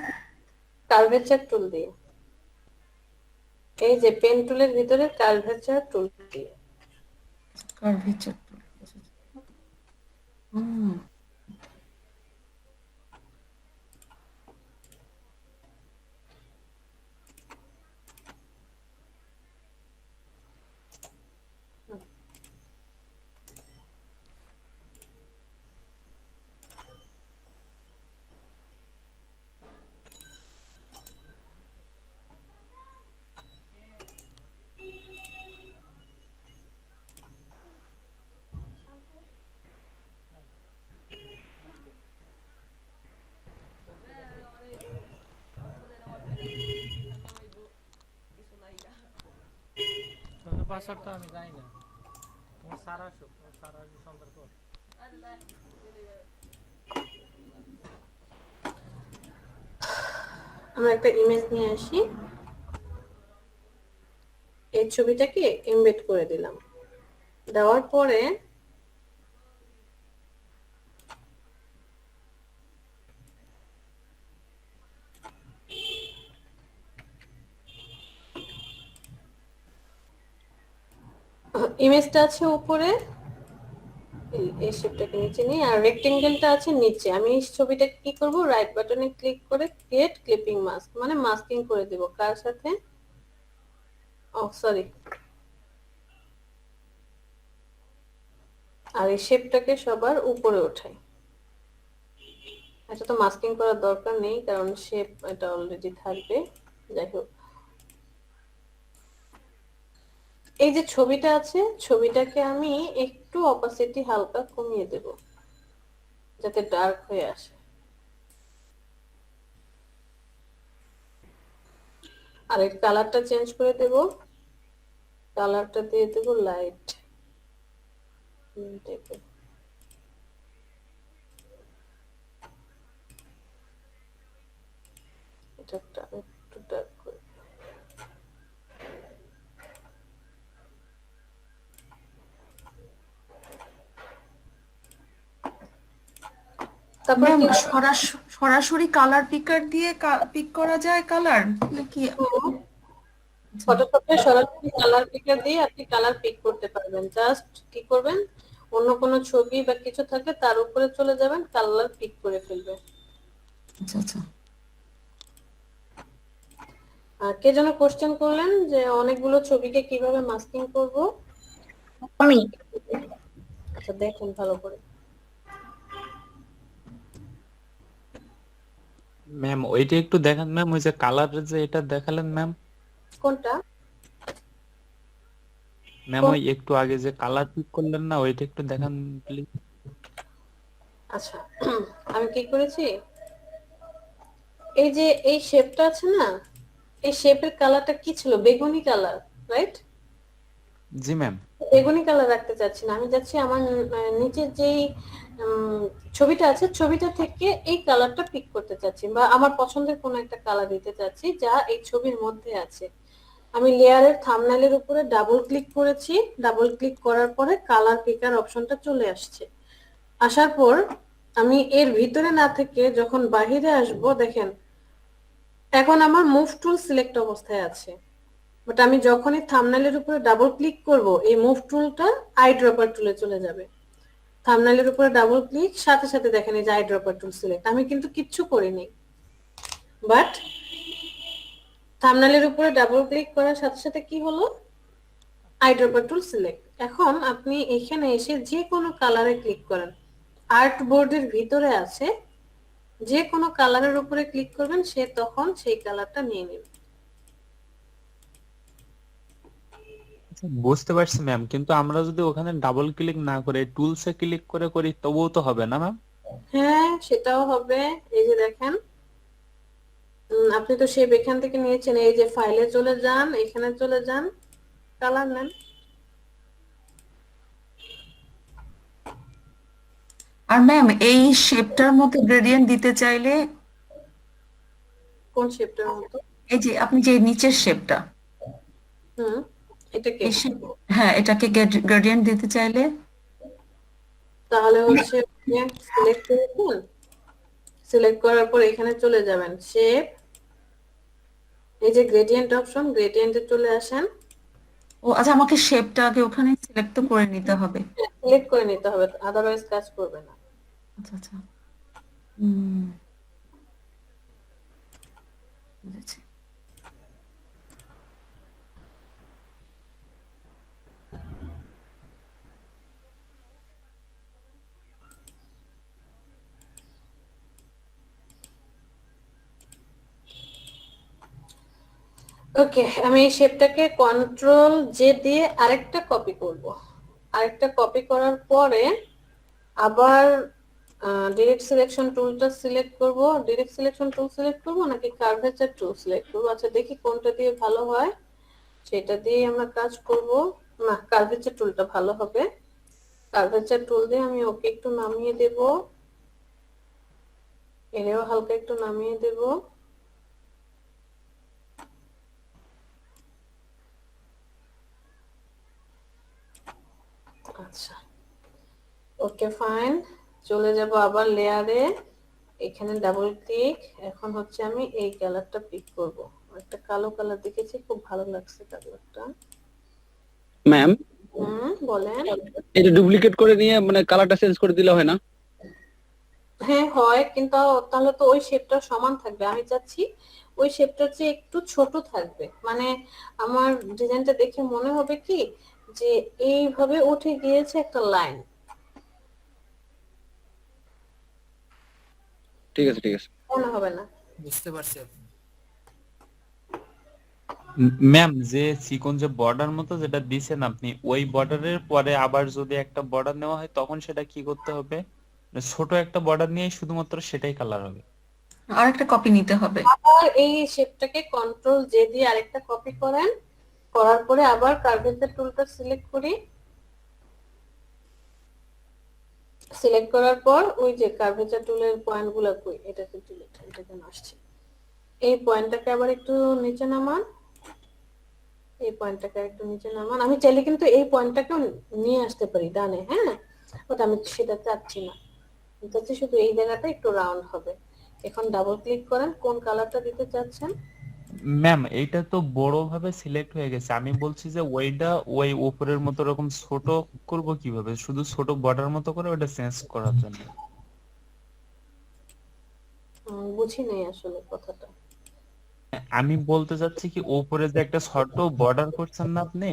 কার্ভেচার টুল দিয়ে, এই যে পেন টুলের ভিতরে কার্ভেচার টুল দিয়ে। কার্ভেচার। হুম। তোমার পাসওয়ার্ড তো আমি জানি না, তোমার স্যার আসুক, তোমার স্যার আসবে সন্ধ্যার পর। আমরা একটা ইমেজ নিয়ে আসি, এই ছবিটাকে এমবেড করে দিলাম। দেওয়ার পরে ইমেজটা আছে উপরে, এই শেপটাকে নিচে নিয়ে, আর রেক্টেঙ্গেলটা আছে নিচে। আমি এই ছবিটা কি করব, রাইট বাটনে ক্লিক করে ক্রিয়েট ক্লিপিং মাস্ক, মানে মাস্কিং করে দেব। কার সাথে? সরি, আর এই শেপটাকে সবার উপরে ওঠাই। এটা তো মাস্কিং করার দরকার নেই, কারণ শেপ এটা অলরেডি থাকবে। যাই হোক, এই যে ছবিটা আছে, ছবিটাকে আমি একটু অপাসিটি হালকা কমিয়ে দেব, যাতে ডার্ক হয়ে আসে। আর এর কালারটা চেঞ্জ করে দেব, কালারটা দিয়ে দেব লাইট টাইপের। এটা একটু ডার্ক করে, তারপর ম্যাম কি সরাসরি কালার পিকার দিয়ে পিক করা যায় কালার নাকি? ফটোশপে সরাসরি কালার পিকার দিয়ে আপনি কালার পিক করতে পারবেন। জাস্ট কি করবেন, অন্য কোনো ছবি বা কিছু থাকলে তার উপরে চলে যাবেন, কালার পিক করে ফেলবেন। আচ্ছা আচ্ছা। আর কে যেন কোশ্চেন করলেন যে অনেকগুলো ছবিকে কিভাবে মাস্কিং করব? আমি আচ্ছা দেখুন ভালো করে। ম্যাম ওইটা একটু দেখান ম্যাম, ওই যে কালার যে এটা দেখালেন ম্যাম। কোনটা ম্যাম ওই একটু আগে যে কালার পিক করলেন না, ওইটা একটু দেখান প্লিজ। আচ্ছা আমি কি করেছি, এই যে এই শেপটা আছে না, এই শেপের কালারটা কি ছিল, বেগুনি কালার, রাইট? জি ম্যাম। বেগুনি কালার রাখতে চাচ্ছি না, আমি যাচ্ছি আমার নিচের যেই ছবিটা আছে, ছবিটা থেকে এই কালারটা পিক করতে চাচ্ছি, বা আমার পছন্দের কোনো একটা কালার দিতে চাচ্ছি যা এই ছবির মধ্যে আছে। আমি লেয়ারের থাম্বনেইলের উপরে ডাবল ক্লিক করেছি, ডাবল ক্লিক করার পরে কালার পিকার অপশনটা চলে আসছে। আসার পর আমি এর ভিতরে না থেকে যখন বাহিরে আসব, দেখেন এখন আমার মুভ টুল সিলেক্ট অবস্থায় আছে, বাট আমি যখনই থাম্বনেইলের উপরে ডাবল ক্লিক করব, এই মুভ টুলটা আই ড্রপার টুলে চলে যাবে। থাম্বনেইলের উপরে ডাবল ক্লিক, সাথে সাথে দেখেন এই যে আই ড্রপার টুল সিলেক্ট। আমি কিন্তু কিচ্ছু করিনি, বাট থাম্বনেইলের উপরে ডাবল ক্লিক করার সাথে সাথে কি হলো, আই ড্রপার টুল সিলেক্ট। এখন আপনি এখানে এসে যে কোনো কালারে ক্লিক করেন, আর্ট বোর্ডের ভিতরে আছে, যে কোনো কালারের উপরে ক্লিক করবেন, সে তখন সেই কালারটা নিয়ে নেবে। বুঝতে পারছি ম্যাম, কিন্তু আমরা যদি ওখানে ডাবল ক্লিক না করে টুলসে ক্লিক করে করি তবুও তো হবে না ম্যাম? হ্যাঁ সেটাও হবে। এই যে দেখেন, আপনি তো শেপ এখান থেকে নিয়েছেন, এই যে ফাইলে চলে যান, এখানে চলে যান, কালার নেন। আর ম্যাম এই শেপটার মতো গ্রেডিয়েন্ট দিতে চাইলে কোন শেপটার মতো? এই যে আপনি যে নিচের শেপটা, হুম, এটাকে এই shape, হ্যাঁ এটাকে গ্রেডিয়েন্ট দিতে চাইলে তাহলে হচ্ছে সিলেক্ট করবেন, সিলেক্ট করার পর এখানে চলে যাবেন শেপ, এই যে গ্রেডিয়েন্ট অপশন, গ্রেডিয়েন্টে চলে আসেন। ও আচ্ছা, আমাকে শেপটা আগে ওখানে সিলেক্ট তো করে নিতে হবে। সিলেক্ট করে নিতে হবে, আদারওয়াইজ কাজ করবে না। আচ্ছা আচ্ছা, হুম, বুঝেছি। ওকে, আমি এই শেপটাকে কন্ট্রোল জে দিয়ে আরেকটা কপি করব। আরেকটা কপি করার পরে আবার ডিরেক্ট সিলেকশন টুলটা সিলেক্ট করব। ডিরেক্ট সিলেকশন টুল সিলেক্ট করব নাকি কার্ভেচার টুল সিলেক্ট করব? আচ্ছা দেখি কোনটা দিয়ে ভালো হয়, সেটা দিয়ে আমরা কাজ করব। না, কার্ভেচার টুলটা ভালো হবে। কার্ভেচার টুল দিয়ে আমি ওকে একটু নামিয়ে দেব, এরেও হালকা একটু নামিয়ে দেব। আচ্ছা, ওকে ফাইন, চলে যাব আবার লেয়ারে, এখানে ডাবল ক্লিক। এখন হচ্ছে আমি এই কালারটা পিক করব, একটা কালো কালার দেখেছি, খুব ভালো লাগছে কালারটা। ম্যাম, বলেন। এটা ডুপ্লিকেট করে নিয়ে মানে কালারটা চেঞ্জ করে দিলে হয় না? হ্যাঁ হয়, কিন্তু তাহলে তো ওই শেপটা সমান থাকবে। আমি চাচ্ছি ওই শেপটার চেয়ে একটু ছোট থাকবে, মানে আমার ডিজাইনটা দেখে মনে হবে কি যে এইভাবে উঠে গিয়েছে একটা লাইন। ঠিক আছে, ঠিক আছে। মনে হবে না? বুঝতে পারছি আপনি। ম্যাম, যে চিকন যে বর্ডার মতো যেটা দিছেন আপনি, ওই বর্ডারের পরে আবার যদি একটা বর্ডার নেওয়া হয় তখন সেটা কি করতে হবে? মানে ছোট একটা বর্ডার নিয়ে শুধুমাত্র সেটাই কালার হবে? আর একটা কপি নিতে হবে। আবার এই শেপটাকে কন্ট্রোল জে দিয়ে আরেকটা কপি করেন, করার পরে আবার কার্ভেচার টুলটা সিলেক্ট করি। সিলেক্ট করার পর ওই যে কার্ভেচার টুলের পয়েন্টগুলো কই, এটাকে ডিলিট, এটা কেন আসছে, এই পয়েন্টটাকে আবার একটু নিচে নামান, এই পয়েন্টটাকে একটু নিচে নামান। আমি চাইলে কিন্তু এই পয়েন্টটাকেও নিয়ে আসতে পারি ডানে, হ্যাঁ, বাট আমি সেটা চাচ্ছি না, আমি চাচ্ছি শুধু এই জায়গাটা একটু রাউন্ড হবে। এখন ডাবল ক্লিক করেন, কোন কালারটা দিতে চাচ্ছেন? ম্যাম, এইটা তো বড় ভাবে সিলেক্ট হয়ে গেছে, আমি বলছি যে ওইটা ওই উপরের মতো রকম ছোট করব কিভাবে? শুধু ছোট বর্ডার মতো করে ওটা চেঞ্জ করার জন্য। বুঝি নাই আসলে কথাটা। আমি বলতে চাচ্ছি কি, উপরে যে একটা ছোট বর্ডার করছেন না আপনি,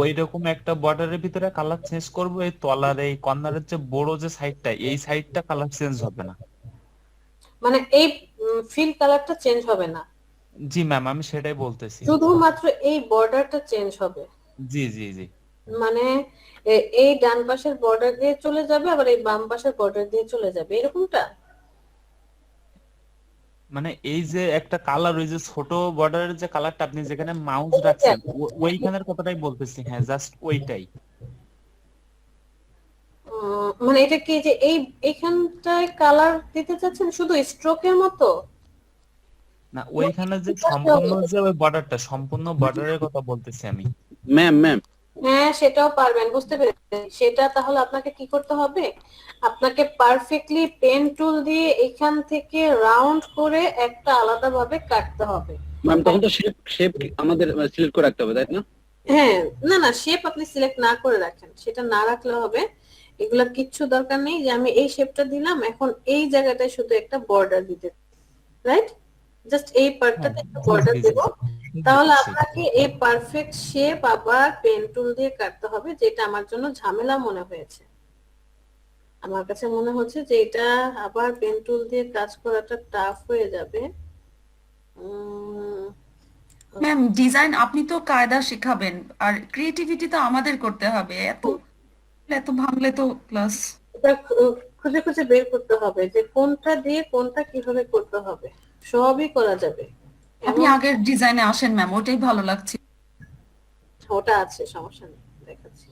ওই রকম একটা বর্ডারের ভিতরে কালার চেঞ্জ করব, এই তলার এই কর্নারের যে বড় যে সাইডটা, এই সাইডটা কালার চেঞ্জ হবে না। মানে এই ফিল কালারটা চেঞ্জ হবে না, জি ম্যাম, আমি সেটাই বলতেছি। শুধুমাত্র এই বর্ডারটা চেঞ্জ হবে। জি জি জি। মানে এই ডান পাশের বর্ডার দিয়ে চলে যাবে, আবার এই বাম পাশের বর্ডার দিয়ে চলে যাবে, এরকমটা? মানে এই যে একটা কালার, ওই যে ছোট বর্ডারের যে কালারটা আপনি যেখানে মাউস রাখছেন, ওইখানের কথাটাই বলতেছি। হ্যাঁ, জাস্ট ওইটাই। মানে এটা কি যে এইখানটায় কালার দিতে চাচ্ছেন শুধু স্ট্রোকের মতো? না, ওইখানে যে সম্পূর্ণ যে ওই বর্ডারটা, সম্পূর্ণ বর্ডারের কথা বলতেছি আমি। ম্যাম, হ্যাঁ সেটাও পারবেন, বুঝতে পেরেছি। সেটা তাহলে আপনাকে কি করতে হবে, আপনাকে পারফেক্টলি পেন টুল দিয়ে এখান থেকে রাউন্ড করে একটা আলাদা ভাবে কাটতে হবে। ম্যাম তখন তো শেপ শেপ আমাদের সিলেক্ট করে রাখতে হবে, তাই না? হ্যাঁ, না না, শেপ আপনি সিলেক্ট না করে রাখেন, সেটা না রাখলে হবে। এগুলা কিচ্ছু দরকার নেই যে আমি এই শেপটা দিলাম, এখন এই জায়গাটায় শুধু একটা বর্ডার দিতে, রাইট? জাস্ট এই পার্টটাতে একটা বর্ডার দেব। তাহলে আপনাকে এই পারফেক্ট শেপ আবার পেন টুল দিয়ে কাটতে হবে, যেটা আমার জন্য ঝামেলা মনে হয়েছে। আমার কাছে মনে হচ্ছে যে এটা আবার পেন টুল দিয়ে কাজ করাটা টাফ হয়ে যাবে। ম্যাম, ডিজাইন আপনি তো কায়দা শেখাবেন, আর ক্রিয়েটিভিটি তো আমাদের করতে হবে। এত এত ভাঙলে তো ক্লাস। এটা খুঁজে খুঁজে বের করতে হবে যে কোনটা দিয়ে কোনটা কিভাবে করতে হবে, সবই করা যাবে। আপনি আগের ডিজাইনে আসেন ম্যাম, ওটাই ভালো লাগছে। ওটা আছে, সমস্যা নেই, দেখাচ্ছি।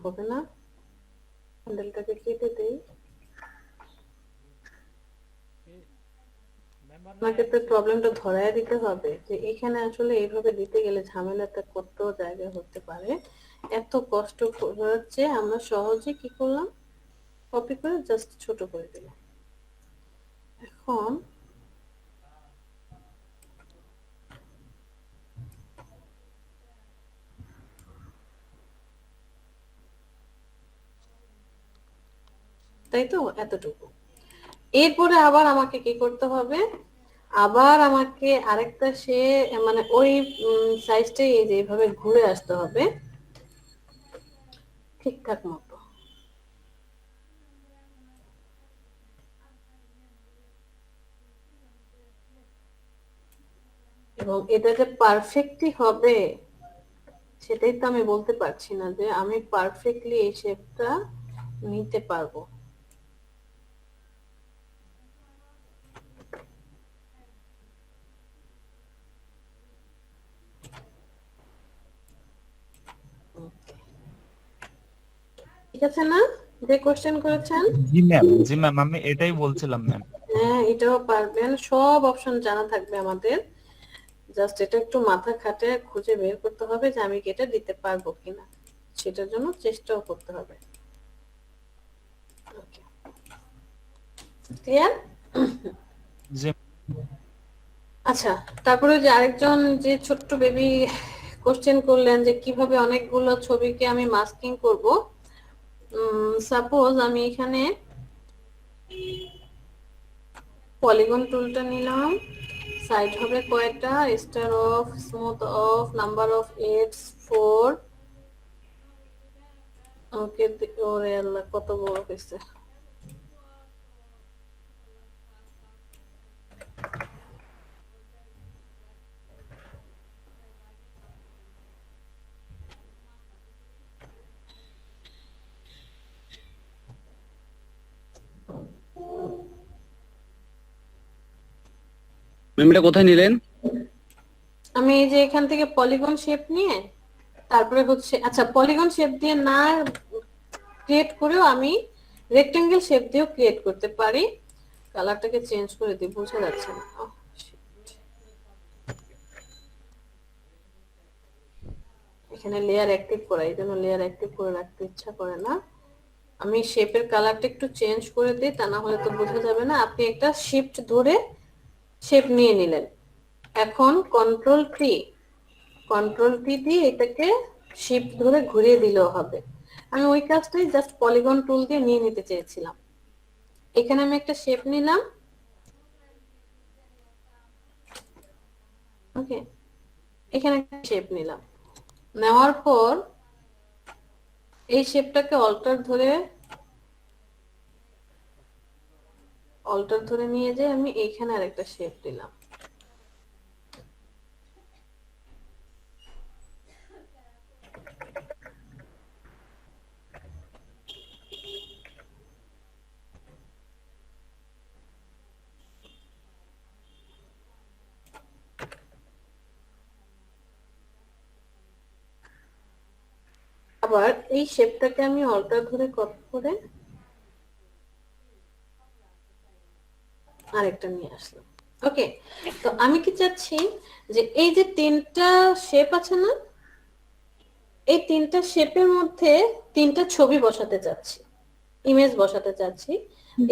হবে না, হ্যান্ডেলটাকে কেটে দেই। আপনাকে তো প্রবলেমটা ধরায় দিতে হবে যে এখানে আসলে এইভাবে দিতে গেলে ঝামেলাটা কত জায়গায় হতে পারে। এত কষ্ট হচ্ছে, আমরা সহজে কি করলাম, কপি করে জাস্ট ছোট করে দিলাম। এখন তাই তো, এতটুকু। এরপরে আবার আমাকে কি করতে হবে, আবার আমাকে আরেকটা মানে ওই সাইজটাই এই যে এইভাবে ঘুরে আসতে হবে ঠিকঠাক মতো। এবং এটা যে পারফেক্টলি হবে সেটাই তো আমি বলতে পারছি না যে আমি পারফেক্টলি এই শেপটা নিতে পারবো। ঠিক আছে না, যে কোশ্চেন করেছেন? জি ম্যাম আমি এটাই বলছিলাম ম্যাম। হ্যাঁ, এটাও পারবেন, সব অপশন জানা থাকবে আমাদের। জাস্ট এটা একটু মাথা খাটে খুঁজে বের করতে হবে যে আমি কি এটা দিতে পারবো কিনা, সেটার জন্য চেষ্টাও করতে হবে। ক্লিয়ার? জি আচ্ছা, তারপরে যে আরেকজন যে ছোট্ট বেবি কোশ্চেন করলেন যে কিভাবে অনেকগুলো ছবিকে আমি মাস্কিং করব। সাপোজ আমি এখানে পলিগন টুলটা নিলাম, সাইড হবে কয়টা, star off, smooth off, number of ads 4। Okay, ওরে আল্লাহ কত বড় হয়েছে। ম্যাম এটা কোথায় নিলেন? আমি এই যে এখান থেকে পলিগন শেপ নিয়ে তারপরে হচ্ছে, আচ্ছা পলিগন শেপ দিয়ে না ক্রিয়েট করেও আমি রেক্টেঙ্গেল শেপ দিয়েও ক্রিয়েট করতে পারি। কালারটাকে চেঞ্জ করে দিই, বোঝা যাচ্ছে না। এখানে লেয়ার অ্যাক্টিভ করা, এই জন্য লেয়ার অ্যাক্টিভ করে রাখতে ইচ্ছা করে না। আমি শেপের কালারটা একটু চেঞ্জ করে দিই, তা না হলে তো বোঝা যাবে না। আপনি একটা শিফট ধরে শেপ নিয়ে নিলেন, এখন কন্ট্রোল টি দিয়ে এটাকে শিফট ধরে ঘুরিয়ে দিলেও হবে। আমি ওই কাজটাই জাস্ট পলিগন টুল দিয়ে নিয়ে নিতে চেয়েছিলাম। এখানে আমি একটা শেপ নিলাম, ওকে, এখানে একটা শেপ নিলাম, নেওয়ার পর এই শেপটাকে অল্টার ধরে নিয়ে যাই আমি এইখানে আরেকটা শেপ দিলাম। আবার এই শেপটাকে আমি অল্টার ধরে কপি করে আরেকটা নিয়ে আসলাম। ওকে, তো আমি কি চাচ্ছি যে এই যে তিনটা শেপ আছে না, এই তিনটা শেপের মধ্যে তিনটা ছবি বসাতে চাচ্ছি, ইমেজ বসাতে চাচ্ছি।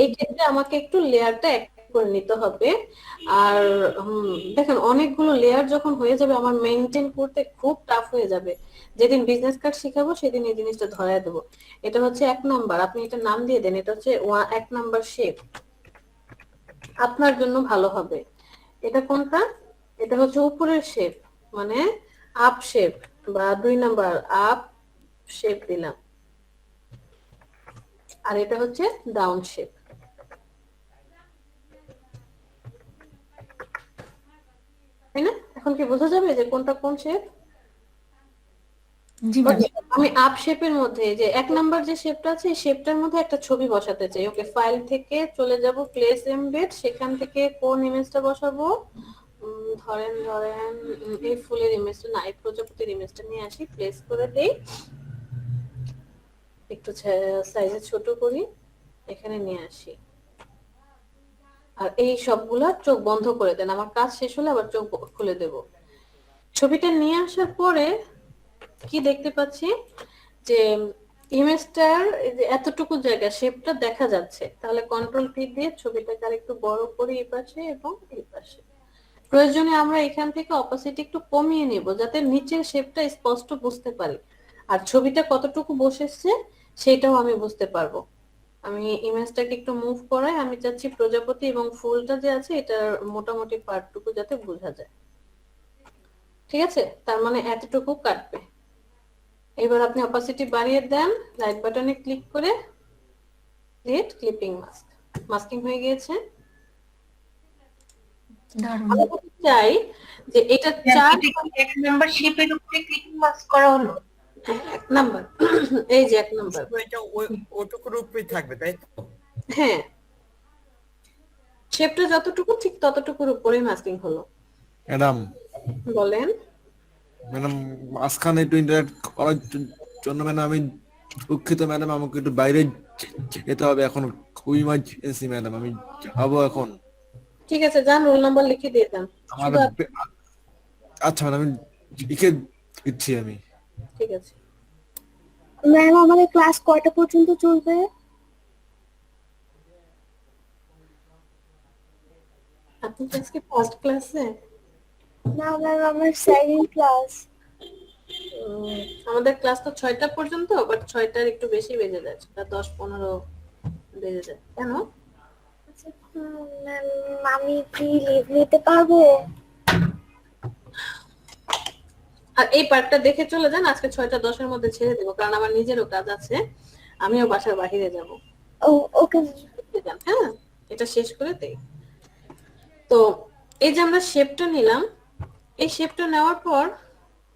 এই ক্ষেত্রে আমাকে একটু লেয়ারটা এক করে নিতে হবে। আর দেখেন অনেকগুলো লেয়ার যখন হয়ে যাবে আমার মেইনটেইন করতে খুব টাফ হয়ে যাবে। যেদিন বিজনেস কার্ড শিখাবো সেদিন এই জিনিসটা ধরায় দেবো। এটা হচ্ছে 1 নাম্বার, আপনি এটা নাম দিয়ে দেন, এটা হচ্ছে 1 নাম্বার শেপ, আপনার জন্য ভালো হবে। এটা কোনটা? এটা হচ্ছে উপরের শেপ, মানে আপ শেপ বা 2 নাম্বার আপ শেপ দিলাম। আর এটা হচ্ছে ডাউন শেপ। তাই না? এখন কি বোঝা যাবে যে কোনটা কোন শেপ? জি ম্যাম। আমি আপ শেপের মধ্যে যে 1 নাম্বার যে শেপটা আছে এই শেপটার মধ্যে একটা ছবি বসাতে চাই। ওকে, ফাইল থেকে চলে যাব প্লেস এমবেড, সেখান থেকে কোন ইমেজটা বসাবো, ধরেন এই ফুলের ইমেজটা না, এই প্রজাপতির ইমেজটা নিয়ে আসি, প্লেস করে দেই। একটু সাইজে ছোট করি, এখানে নিয়ে আসি। আর এই সবগুলা চোখ বন্ধ করে দেন, আমার কাজ শেষ হলে আবার চোখ খুলে দেব। ছবিটা নিয়ে আসার পরে কি দেখতে পাচ্ছি যে ইমেজটার এতটুকু জায়গা শেপটা দেখা যাচ্ছে। তাহলে কন্ট্রোল পি দিয়ে ছবিটাকে আর একটু বড় করে এই পাশে এবং এই পাশে। প্রয়োজনে আমরা এখান থেকে অপাসিটি একটু কমিয়ে নিব যাতে নিচের শেপটা স্পষ্ট বুঝতে পারি, আর ছবিটা কতটুকু বসেছে সেটাও আমি বুঝতে পারবো। আমি ইমেজটাকে একটু মুভ করাই, আমি চাচ্ছি প্রজাপতি এবং ফুলটা যে আছে এটার মোটামুটি পার্টটুকু যাতে বোঝা যায়। ঠিক আছে, তার মানে এতটুকু কাটবে। এবার আপনি অপাসিটি বাড়িয়ে দেন, রাইট বাটনে ক্লিক করে ক্রিয়েট ক্লিপিং মাস্ক। মাস্কিং হয়ে গিয়েছে। দারুণ। আমি বলতে চাই যে এটা ম্যাম, 4 এটা কি এক নাম্বার শেপের উপরে ক্লিকিং মাস্ক করা হলো? এক নাম্বার এই যে 1 নাম্বার। এটা ওটুকুর উপরেই থাকবে তাই তো? হ্যাঁ, শেপটা যতটুকু ঠিক ততটুকুর উপরেই মাস্কিং হলো। ম্যাডাম, বলেন। ম্যাডাম মাঝখানে একটু ইন্টারাক্ট করার জন্য ম্যাডাম আমি দুঃখিত ম্যাডাম, আমাকে একটু বাইরে যেতে হবে এখন, খুবই ইমার্জেন্সি ম্যাডাম, আমি যাবো এখন। ঠিক আছে, যান, রোল নাম্বার লিখে দিয়ে দেন। আমার শুধু আচ্ছা ম্যাডাম, আমি লিখে দিচ্ছি আমি। ঠিক আছে। ম্যাম, আমাদের ক্লাস কয়টা পর্যন্ত চলবে? আপনি কি আজকে ফার্স্ট ক্লাসে? না ম্যাম, আমার সেকেন্ড ক্লাস। আমাদের ক্লাস তো 6টা পর্যন্ত, বাট 6টার একটু বেশি বেজে যায়, 10-15 বেজে যায়। কেন? ম্যাম, আমি কি লিভ নিতে পারবো? আর এই পার্টটা দেখে চলে যান, আজকে 6টা 10-এর মধ্যে ছেড়ে দেবো, কারণ আমার নিজেরও কাজ আছে, আমিও বাসার বাহিরে যাব। ও ওকে। হ্যাঁ, এটা শেষ করে দেই। তো এই যে আমরা শেপটা নিলাম, এই শেপটা নেওয়ার পর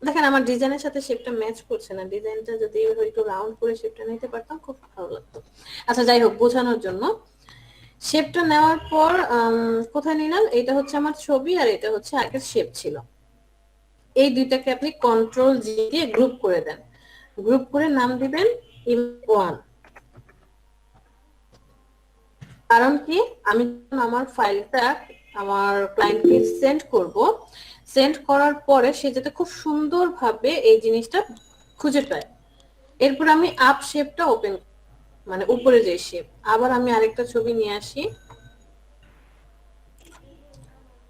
দেখেন আমার ডিজাইনের সাথে শেপটা ম্যাচ করছে না। ডিজাইনটা যদি একটু রাউন্ড করে শেপটা নিতে পারতাম খুব ভালো লাগতো। আচ্ছা, যাই হোক, বোঝানোর জন্য শেপটা নেওয়ার পর কোথায় নিলাম, এটা হচ্ছে আমার ছবি আর এটা হচ্ছে আগের শেপ ছিল। এই দুইটাকে আপনি কন্ট্রোল জি দিয়ে গ্রুপ করে দেন। গ্রুপ করে নাম দিবেন ইমেজ1। কারণ কি, আমি যখন আমার ফাইলটা আমার ক্লায়েন্টকে সেন্ড করব, সেন্ড করার পরে সে যাতে খুব সুন্দরভাবে এই জিনিসটা খুঁজে পায়। এরপর আমি আপ শেপটা ওপেন, মানে উপরে যে শেপ, আবার আমি আরেকটা ছবি নিয়ে আসি।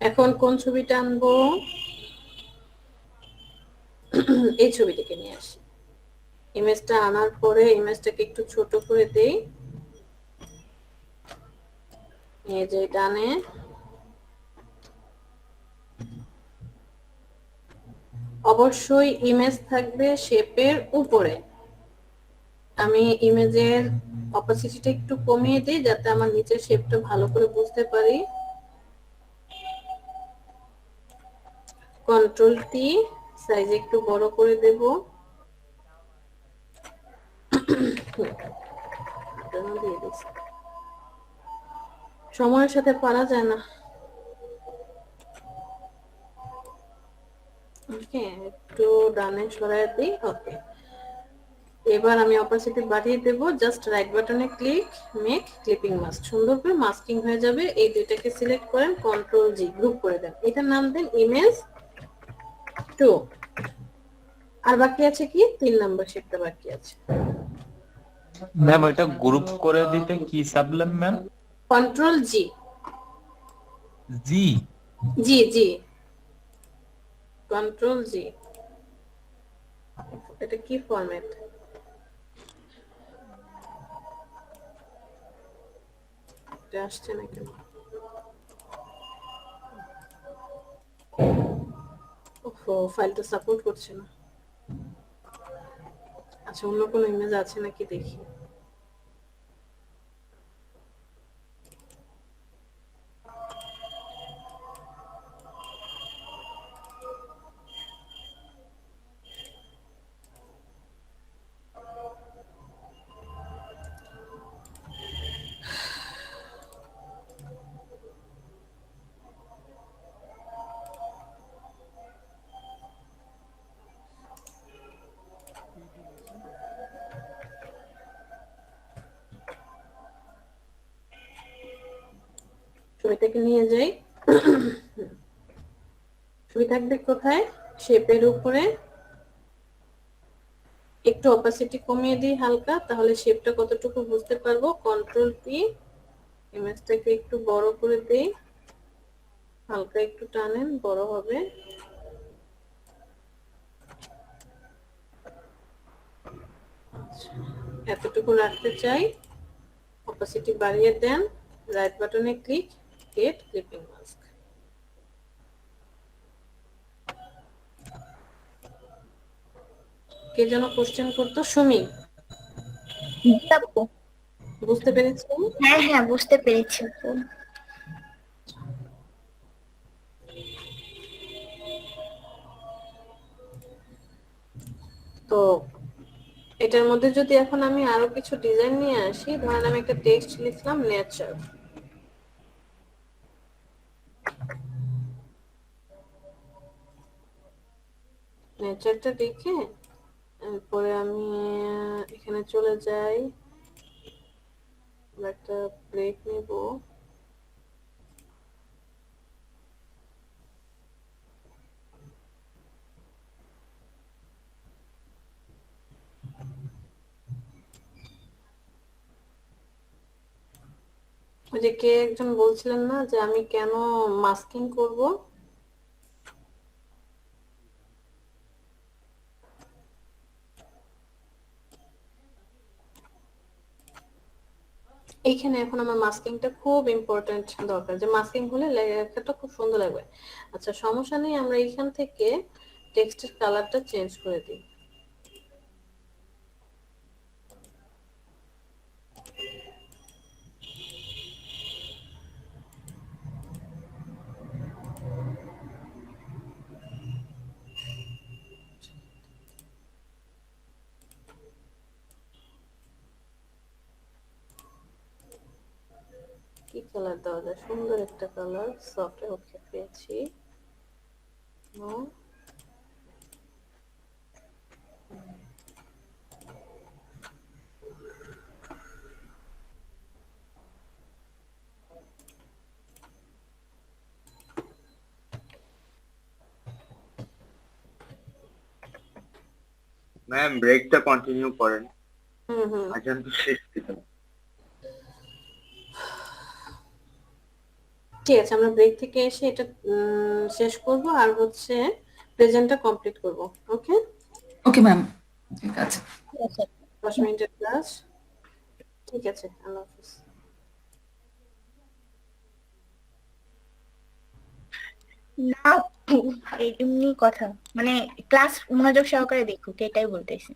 এখন কোন ছবিটা আনবো? এই ছবিটাকে নিয়ে আসি। ইমেজটা আনার পরে ইমেজটাকে একটু ছোট করে দেই, এই যে ডানে। অবশ্যই ইমেজ থাকবে শেপের উপরে। আমি ইমেজের অপাসিটিটা একটু কমিয়ে দিই যাতে আমার নিচের শেপটা ভালো করে বুঝতে পারি। কন্ট্রোল টি, সাইজ একটু বড় করে দেব। সময়ের সাথে পারা যায় না। ওকে, একটু ডানে সরাই দিই। ওকে, এবার আমি অপাসিটি বাড়িয়ে দেব। জাস্ট রাইট বাটনে ক্লিক, মেক ক্লিপিং মাস্ক। সুন্দর করে মাস্কিং হয়ে যাবে। এই দুইটাকে সিলেক্ট করেন, কন্ট্রোল জি, গ্রুপ করে দেন। এটার নাম দেন ইমেজ2। আর বাকি আছে কি, 3 নাম্বার শেপটা বাকি আছে। ম্যাম ওইটা গ্রুপ করে দিতে কি চাপলাম ম্যাম? Control G. জি জি জি, কন্ট্রোল জি। এটা কি ফরম্যাট? এটা আসছে না কেন? ওহো, ফাইলটা সাপোর্ট করছে না। আচ্ছা, অন্য কোনো ইমেজ আছে নাকি দেখি। ছবিটাকে নিয়ে যাই। ছবি থাকবে কোথায়? শেপের উপরে একটু অপাসিটি কমিয়ে দিই হালকা, তাহলে শেপটা কতটুকু বুঝতে পারবো। কন্ট্রোল পি, ইমেজটাকে একটু বড় করে দেই, হালকা একটু টানেন, বড় হবে। এতটুকু রাখতে চাই, অপাসিটি বাড়িয়ে দেন, রাইট বাটনে ক্লিক, গেট ক্লিপিং মাস্ক। কে যেন কোশ্চেন করতো? সুমি, আপু বুঝতে পেরেছি? হ্যাঁ হ্যাঁ বুঝতে পেরেছি আপু। তো এটার মধ্যে যদি এখন আমি আরো কিছু ডিজাইন নিয়ে আসি, ধরেন আমি একটা টেক্সট লিখলাম নেচার, নেচারটা লিখে এরপরে আমি এখানে চলে যাই, একটা ব্রেক নেব, ওই যে কে একজন বলছিলেন না যে আমি কেন মাস্কিং করব, এইখানে এখন আমার মাস্কিংটা খুব ইম্পর্টেন্ট দরকার, যে মাস্কিং হলে লেখাটা খুব সুন্দর লাগবে। আচ্ছা সমস্যা নেই, আমরা এইখান থেকে টেক্সটের কালারটা চেঞ্জ করে দিই। কি কালার দেওয়া যায়? সুন্দর একটা কালার, সফট, ওকে পেয়েছি। ম্যাম ব্রেকটা কন্টিনিউ করেন, হুম আজান তো শেষ দিতে। ঠিক আছে, আমরা ব্রেক থেকে এসে এটা শেষ করব, আর হচ্ছে প্রেজেন্টটা কমপ্লিট করব। ওকে ওকে ম্যাম, ঠিক আছে। 10 মিনিটের ক্লাস, ঠিক আছে, আল্লাহ হাফেজ। না আপু, এমনি কথা, মানে ক্লাস মনোযোগ সহকারে দেখুক এটাই বলতেছি।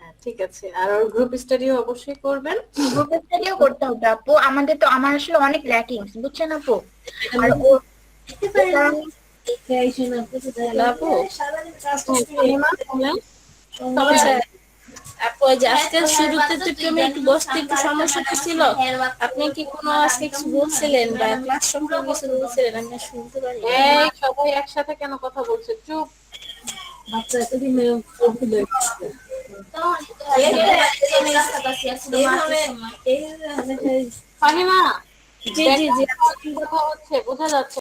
হ্যাঁ ঠিক আছে, আর ওর গ্রুপ স্টাডিও অবশ্যই করবেন। গ্রুপ স্টাডিও করতে হবে আপু, আমাদের তো আমার আসলে অনেক ল্যাকিংস বুঝছেন আপু। আর ও আপু যে আজকে শুরুতে তো তুমি একটু বসতে একটু সমস্যা ছিল, আপনি কি কোনো আজকে কিছু বলছিলেন বা ক্লাস সম্পর্কে কিছু বলছিলেন? আমি শুনতে পারি। এই সবাই একসাথে কেন কথা বলছে? চুপ। বাচ্চা এতদিন ফাহিমা, জি জি জি কথা হচ্ছে, বোঝা যাচ্ছে।